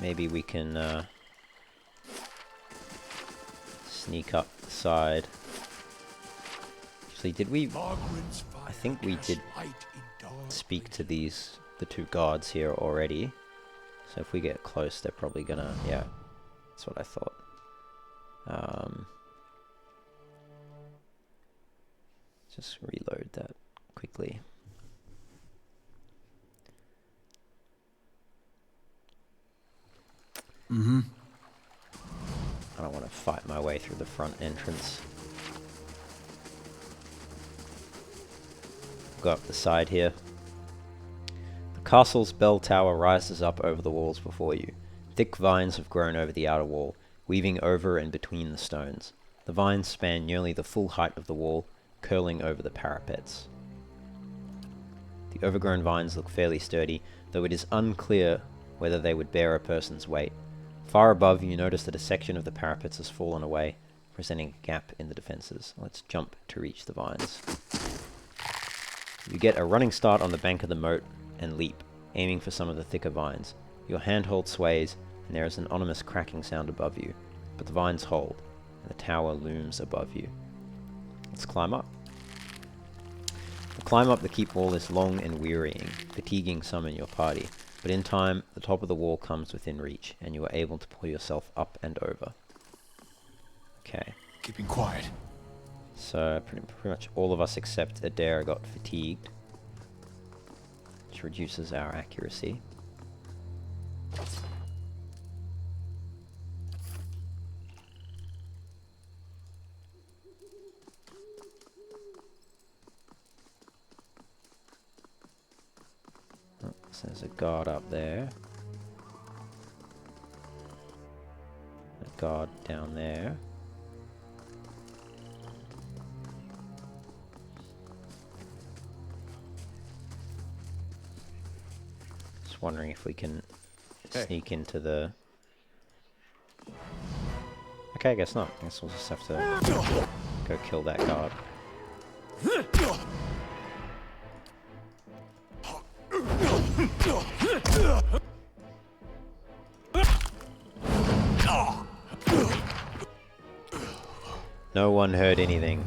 Maybe we can sneak up the side. Actually, did we... I think we did speak to the two guards here already. So if we get close, they're probably gonna... Yeah, that's what I thought. Just reload that quickly. I don't want to fight my way through the front entrance. Go up the side here. The castle's bell tower rises up over the walls before you. Thick vines have grown over the outer wall, weaving over and between the stones. The vines span nearly the full height of the wall, curling over the parapets. The overgrown vines look fairly sturdy, though it is unclear whether they would bear a person's weight. Far above, you notice that a section of the parapets has fallen away, presenting a gap in the defences. Let's jump to reach the vines. You get a running start on the bank of the moat and leap, aiming for some of the thicker vines. Your handhold sways, and there is an ominous cracking sound above you, but the vines hold, and the tower looms above you. Let's climb up. The climb up the keep wall is long and wearying, fatiguing some in your party. But in time, the top of the wall comes within reach, and you are able to pull yourself up and over. Okay. Keeping quiet. So, pretty much all of us except Adair got fatigued, which reduces our accuracy. So there's a guard up there. A guard down there. Just wondering if we can sneak into the... Okay, I guess not. I guess we'll just have to go kill that guard. No one heard anything.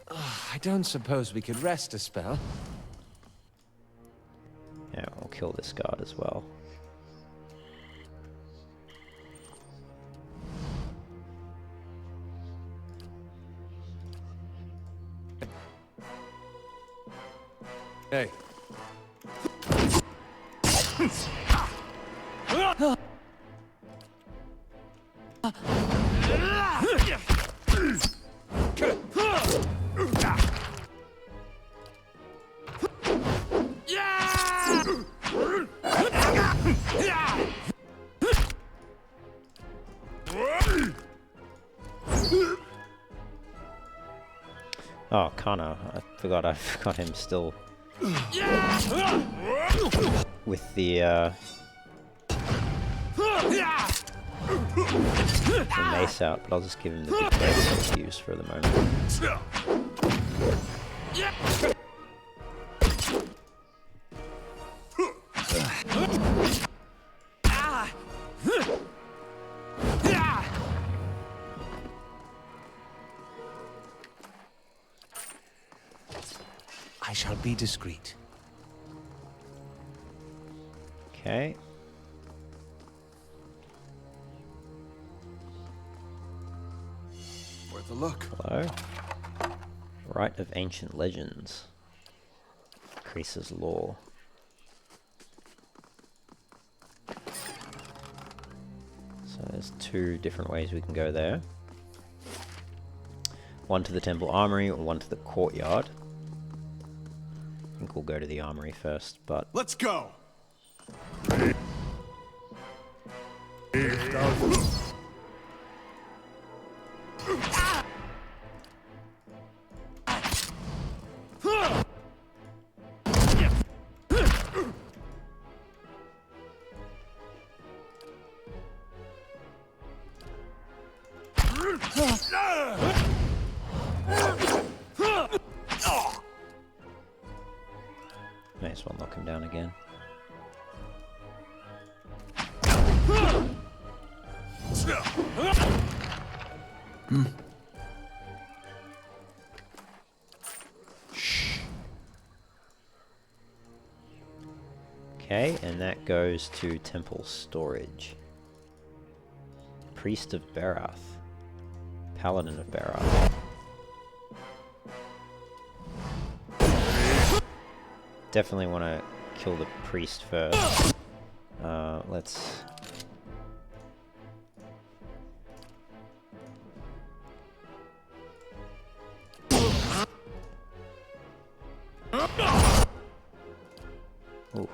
I don't suppose we could rest a spell. Yeah, we'll kill this guard as well. Hey. Oh, Kana. I forgot him still with the mace out, but I'll just give him the big blade to use for the moment. I shall be discreet. Okay. Worth a look. Hello. Rite of Ancient Legends. Increases lore. So there's 2 different ways we can go there. One to the temple armory or one to the courtyard. I think we'll go to the armory first, but... Let's go! May as well knock him down again. Okay, and that goes to temple storage. Priest of Berath. Paladin of Berath. Definitely want to kill the priest first. Let's... Ooh.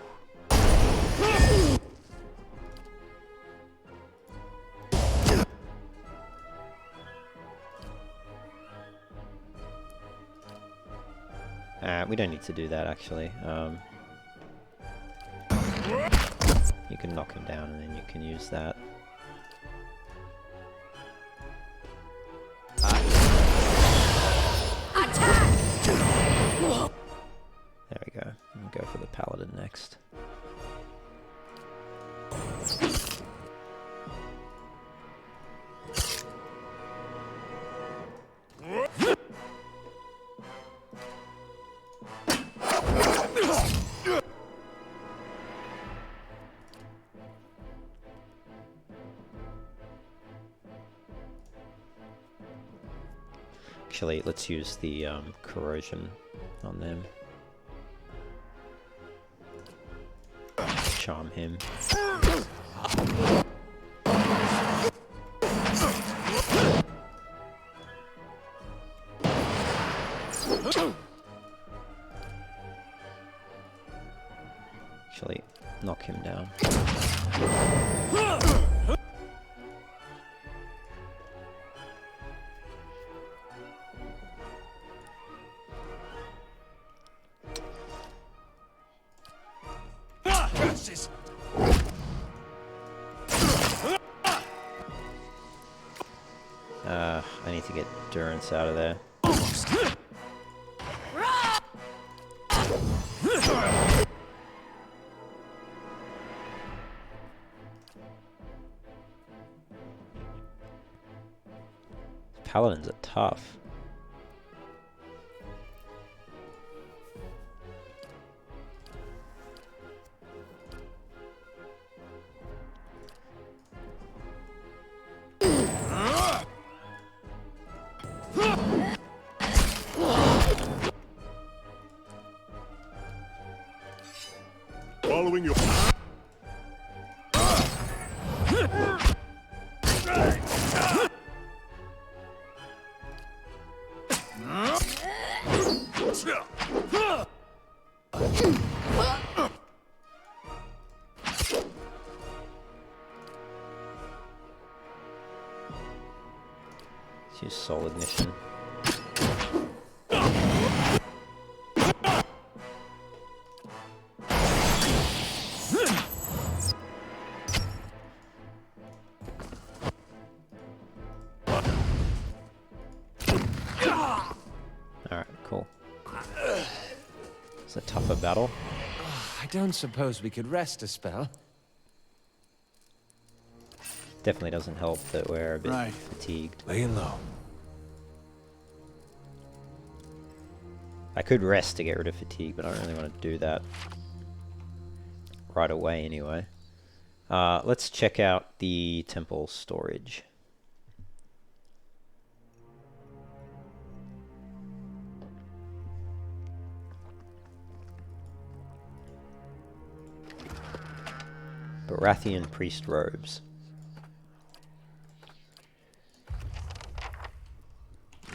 We don't need to do that actually. You can knock him down and then you can use that. There we go. We'll go for the paladin next. Actually, let's use the corrosion on them. Charm him. Actually, knock him down. I need to get Durance out of there. Paladins are tough. Following your... Let's use soul ignition. Alright, cool. It's a tougher battle. I don't suppose we could rest a spell. Definitely doesn't help that we're a bit Right. fatigued. Laying low. I could rest to get rid of fatigue, but I don't really want to do that right away anyway. Let's check out the temple storage. Baratheon priest robes.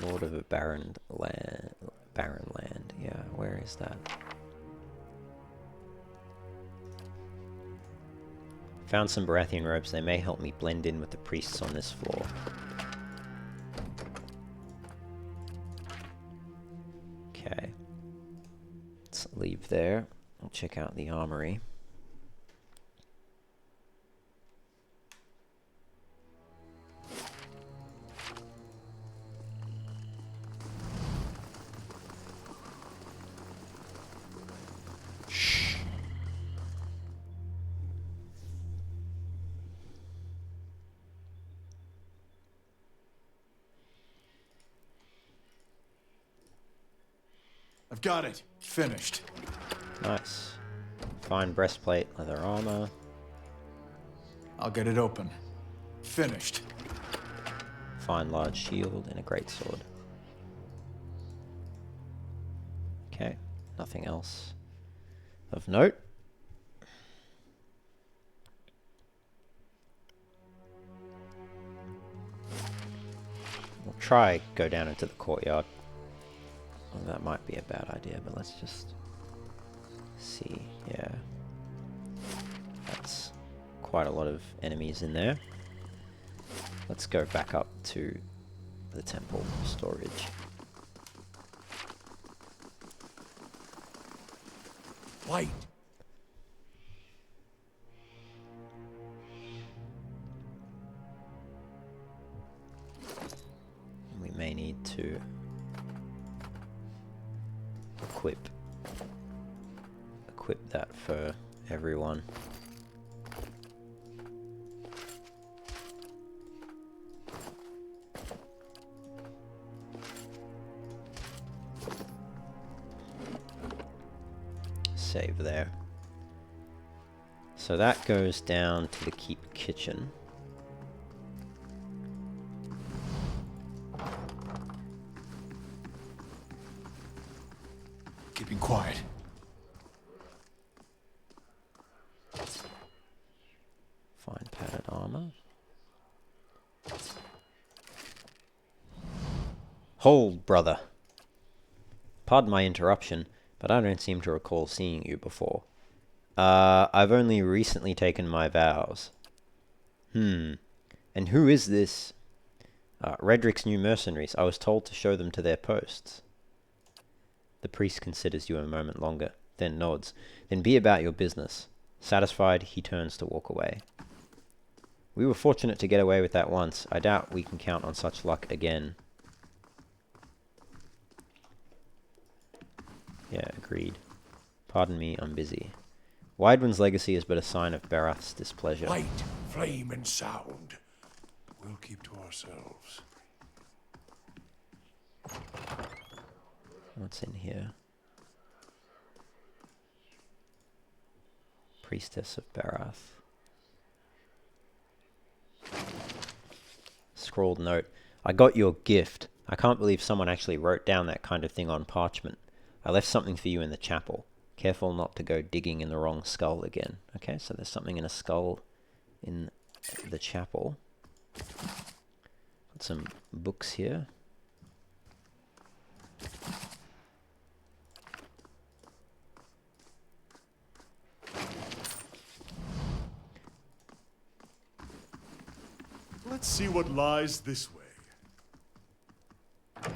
Lord of a barren land. Yeah, where is that? Found some Baratheon robes. They may help me blend in with the priests on this floor. Okay. Let's leave there. I'll check out the armory. I've got it. Finished. Nice. Fine breastplate, leather armor. I'll get it open. Finished. Fine large shield and a great sword. Okay, nothing else of note. We'll try go down into the courtyard. Well, that might be a bad idea, but let's just see. Yeah, that's quite a lot of enemies in there. Let's go back up to the temple storage. Light. We may need to equip that for everyone. Save there. So that goes down to the keep kitchen. Keeping quiet. Fine padded armor. Hold, brother. Pardon my interruption, but I don't seem to recall seeing you before. I've only recently taken my vows. And who is this? Redrick's new mercenaries. I was told to show them to their posts. The priest considers you a moment longer, then nods. Then be about your business. Satisfied, he turns to walk away. We were fortunate to get away with that once. I doubt we can count on such luck again. Yeah, agreed. Pardon me, I'm busy. Widewind's legacy is but a sign of Barath's displeasure. Light, flame, and sound. We'll keep to ourselves. What's in here? Priestess of Barath. Scrawled note. I got your gift. I can't believe someone actually wrote down that kind of thing on parchment. I left something for you in the chapel. Careful not to go digging in the wrong skull again. Okay, so there's something in a skull in the chapel. Got some books here. Let's see what lies this way. I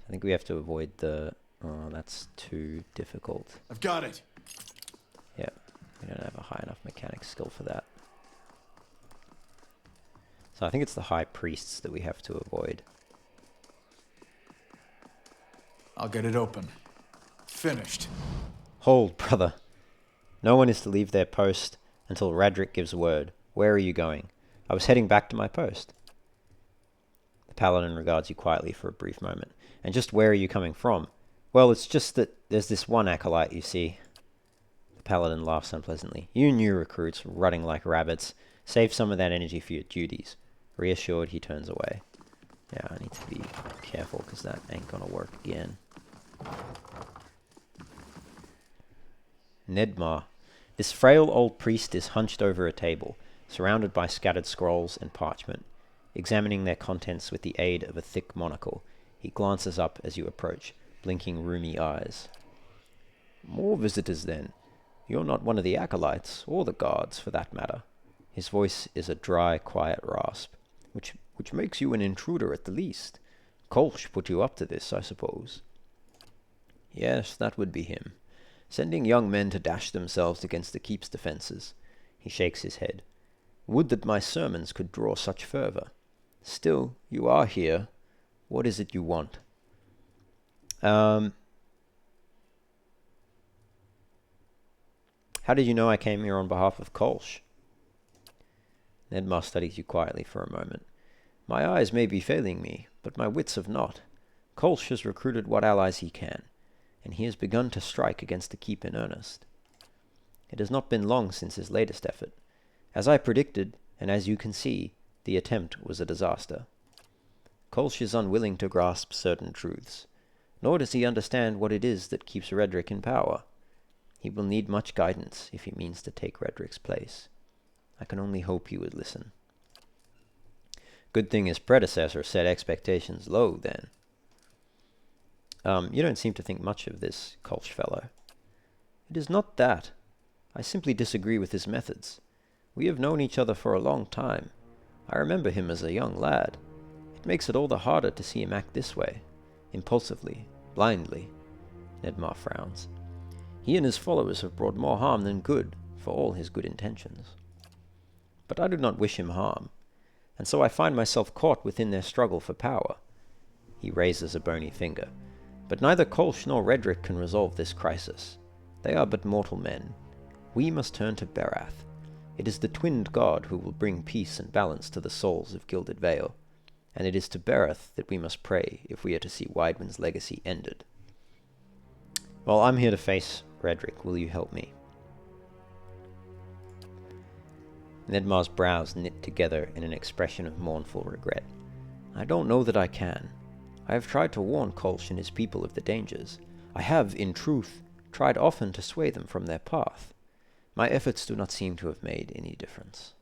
think we have to avoid the... Oh, that's too difficult. I've got it. Yeah, we don't have a high enough mechanic skill for that. So I think it's the high priests that we have to avoid. I'll get it open. Finished. Hold, brother. No one is to leave their post until Radric gives word. Where are you going? I was heading back to my post. The paladin regards you quietly for a brief moment. And just where are you coming from? Well, it's just that there's this one acolyte, you see. The paladin laughs unpleasantly. You new recruits, rutting like rabbits. Save some of that energy for your duties. Reassured, he turns away. Yeah, I need to be careful because that ain't gonna work again. Nedmar. This frail old priest is hunched over a table, surrounded by scattered scrolls and parchment. Examining their contents with the aid of a thick monocle, he glances up as you approach, blinking rheumy eyes. More visitors, then. You're not one of the acolytes, or the guards, for that matter. His voice is a dry, quiet rasp, which makes you an intruder at the least. Kolsch put you up to this, I suppose. Yes, that would be him. Sending young men to dash themselves against the keep's defences. He shakes his head. Would that my sermons could draw such fervour. Still, you are here. What is it you want? How did you know I came here on behalf of Kolsch? Nedmar studies you quietly for a moment. My eyes may be failing me, but my wits have not. Kolsch has recruited what allies he can, and he has begun to strike against the keep in earnest. It has not been long since his latest effort. As I predicted, and as you can see, the attempt was a disaster. Kolsch is unwilling to grasp certain truths, nor does he understand what it is that keeps Redrick in power. He will need much guidance if he means to take Redrick's place. I can only hope he would listen. Good thing his predecessor set expectations low, then. You don't seem to think much of this Kolsch fellow. It is not that. I simply disagree with his methods. We have known each other for a long time. I remember him as a young lad. It makes it all the harder to see him act this way. Impulsively, blindly. Nedmar frowns. He and his followers have brought more harm than good, for all his good intentions. But I do not wish him harm, and so I find myself caught within their struggle for power. He raises a bony finger. But neither Kolsch nor Redrick can resolve this crisis. They are but mortal men. We must turn to Berath. It is the twinned god who will bring peace and balance to the souls of Gilded Vale, and it is to Berath that we must pray if we are to see Widewind's legacy ended. Well, I'm here to face Redrick. Will you help me? Nedmar's brows knit together in an expression of mournful regret. I don't know that I can. I have tried to warn Kolsch and his people of the dangers. I have, in truth, tried often to sway them from their path. My efforts do not seem to have made any difference.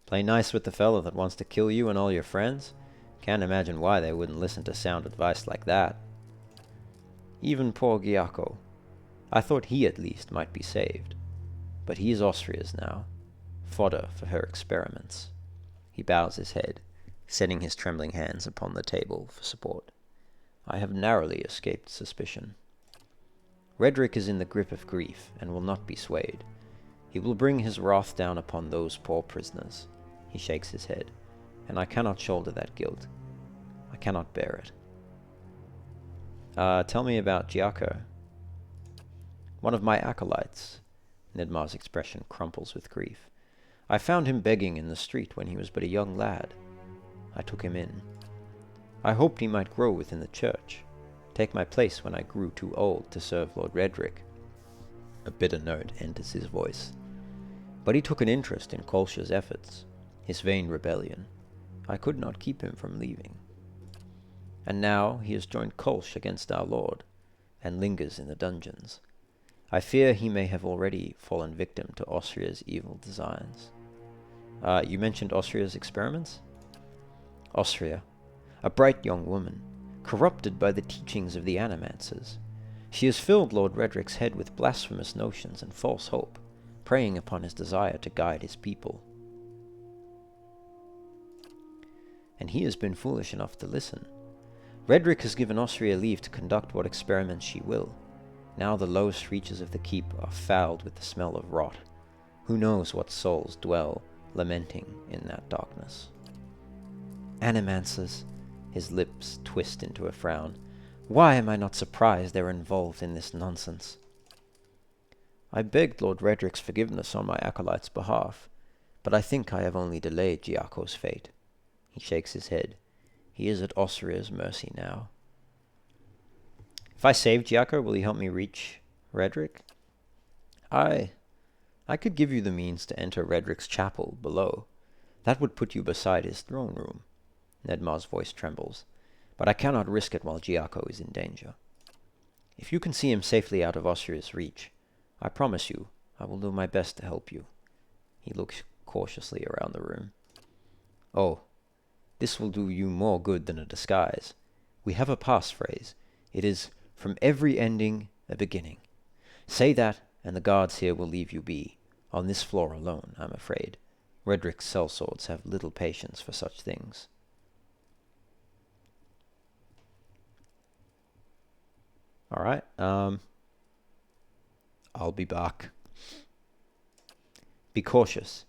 Play nice with the fellow that wants to kill you and all your friends? Can't imagine why they wouldn't listen to sound advice like that. Even poor Gyako. I thought he at least might be saved. But he is Austria's now. Fodder for her experiments. He bows his head, setting his trembling hands upon the table for support. I have narrowly escaped suspicion. Redrick is in the grip of grief, and will not be swayed. He will bring his wrath down upon those poor prisoners. He shakes his head, and I cannot shoulder that guilt. I cannot bear it. Tell me about Gyako. One of my acolytes. Nedmar's expression crumples with grief. I found him begging in the street when he was but a young lad. I took him in. I hoped he might grow within the church, take my place when I grew too old to serve Lord Redrick. A bitter note enters his voice. But he took an interest in Kolsch's efforts, his vain rebellion. I could not keep him from leaving. And now he has joined Kolsch against our lord. and lingers in the dungeons. I fear he may have already fallen victim to Austria's evil designs. You mentioned Austria's experiments? Austria, a bright young woman, corrupted by the teachings of the Animancers. She has filled Lord Redrick's head with blasphemous notions and false hope, preying upon his desire to guide his people. And he has been foolish enough to listen. Redrick has given Austria leave to conduct what experiments she will. Now the lowest reaches of the keep are fouled with the smell of rot. Who knows what souls dwell, lamenting in that darkness. Animancers, his lips twist into a frown. Why am I not surprised they're involved in this nonsense? I begged Lord Redrick's forgiveness on my acolyte's behalf, but I think I have only delayed Giaco's fate. He shakes his head. He is at Austria's mercy now. If I save Giaco, will he help me reach Redrick? I could give you the means to enter Redrick's chapel below. That would put you beside his throne room. Nedmar's voice trembles. But I cannot risk it while Giaco is in danger. If you can see him safely out of Austria's reach, I promise you, I will do my best to help you. He looks cautiously around the room. Oh, this will do you more good than a disguise. We have a passphrase. It is, from every ending, a beginning. Say that, and the guards here will leave you be. On this floor alone, I'm afraid. Redrick's sellswords have little patience for such things. Alright, I'll be back. Be cautious.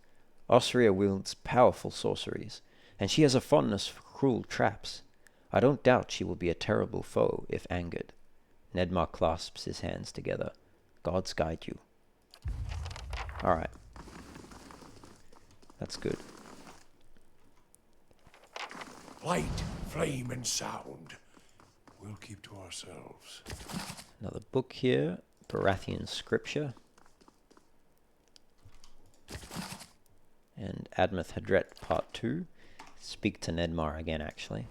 Austria wields powerful sorceries, and she has a fondness for cruel traps. I don't doubt she will be a terrible foe if angered. Nedmar clasps his hands together. Gods guide you. Alright. That's good. Light, flame, and sound. We'll keep to ourselves. Another book here. Baratheon Scripture. And Admeth Hadret Part 2. Speak to Nedmar again, actually.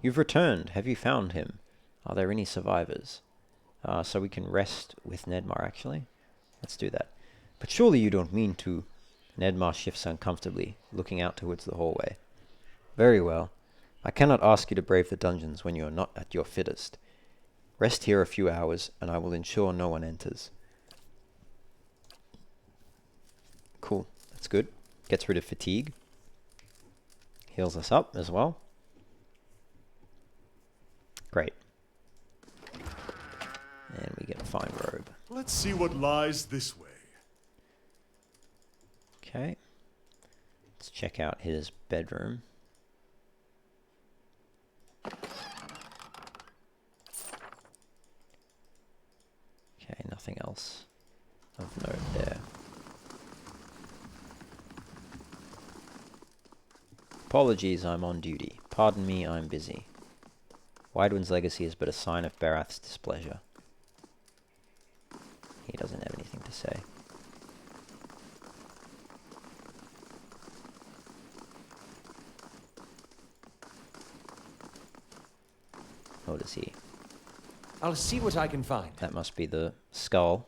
You've returned. Have you found him? Are there any survivors? So we can rest with Nedmar, actually. Let's do that. But surely you don't mean to... Nedmar shifts uncomfortably, looking out towards the hallway. Very well. I cannot ask you to brave the dungeons when you are not at your fittest. Rest here a few hours, and I will ensure no one enters. Cool. That's good. Gets rid of fatigue. Heals us up as well. Great. And we get a fine robe. Let's see what lies this way. Okay. Let's check out his bedroom. Okay, nothing else of note there. Apologies, I'm on duty. Pardon me, I'm busy. Widewind's legacy is but a sign of Barath's displeasure. He doesn't have anything to say. Nor does he. I'll see what I can find. That must be the skull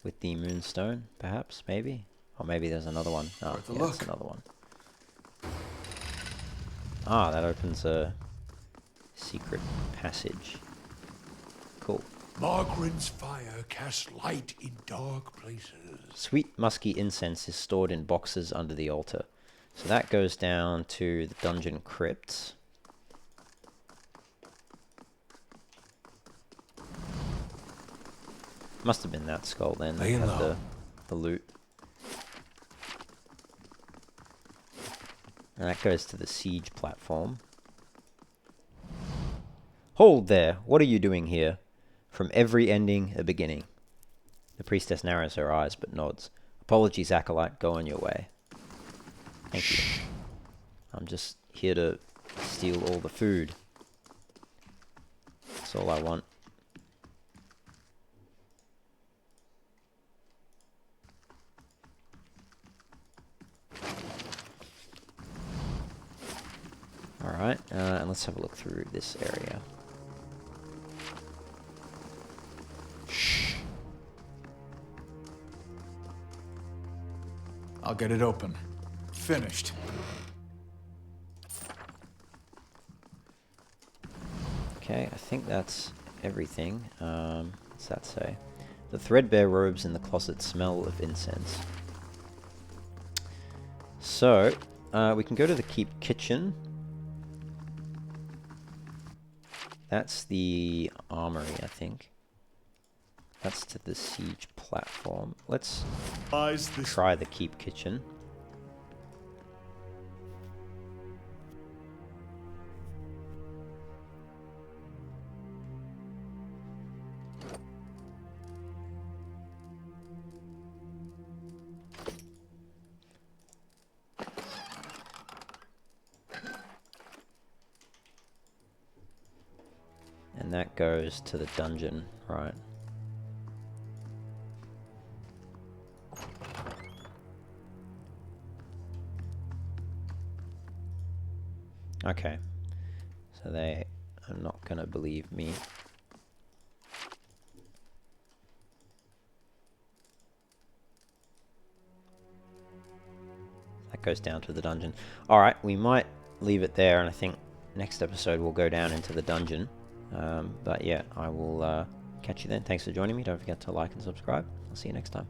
with the moonstone, perhaps, maybe? Or maybe there's another one. Oh, Worth a yeah, look. that's another one. Ah, that opens a secret passage. Cool. Margaren's fire casts light in dark places. Sweet musky incense is stored in boxes under the altar. So that goes down to the dungeon crypts. Must have been that skull then. That Laying had low. the loot. And that goes to the siege platform. Hold there! What are you doing here? From every ending, a beginning. The priestess narrows her eyes but nods. Apologies, acolyte. Go on your way. Thank you. I'm just here to steal all the food. That's all I want. Alright, and let's have a look through this area. I'll get it open. Finished. Okay, I think that's everything. What's that say? The threadbare robes in the closet smell of incense. So, we can go to the keep kitchen. That's the armory, I think. That's to the siege platform. Let's try the keep kitchen. And that goes to the dungeon, right? Okay. So they are not gonna believe me. That goes down to the dungeon. Alright, we might leave it there, and I think next episode we'll go down into the dungeon. But yeah, I will catch you then. Thanks for joining me. Don't forget to like and subscribe. I'll see you next time.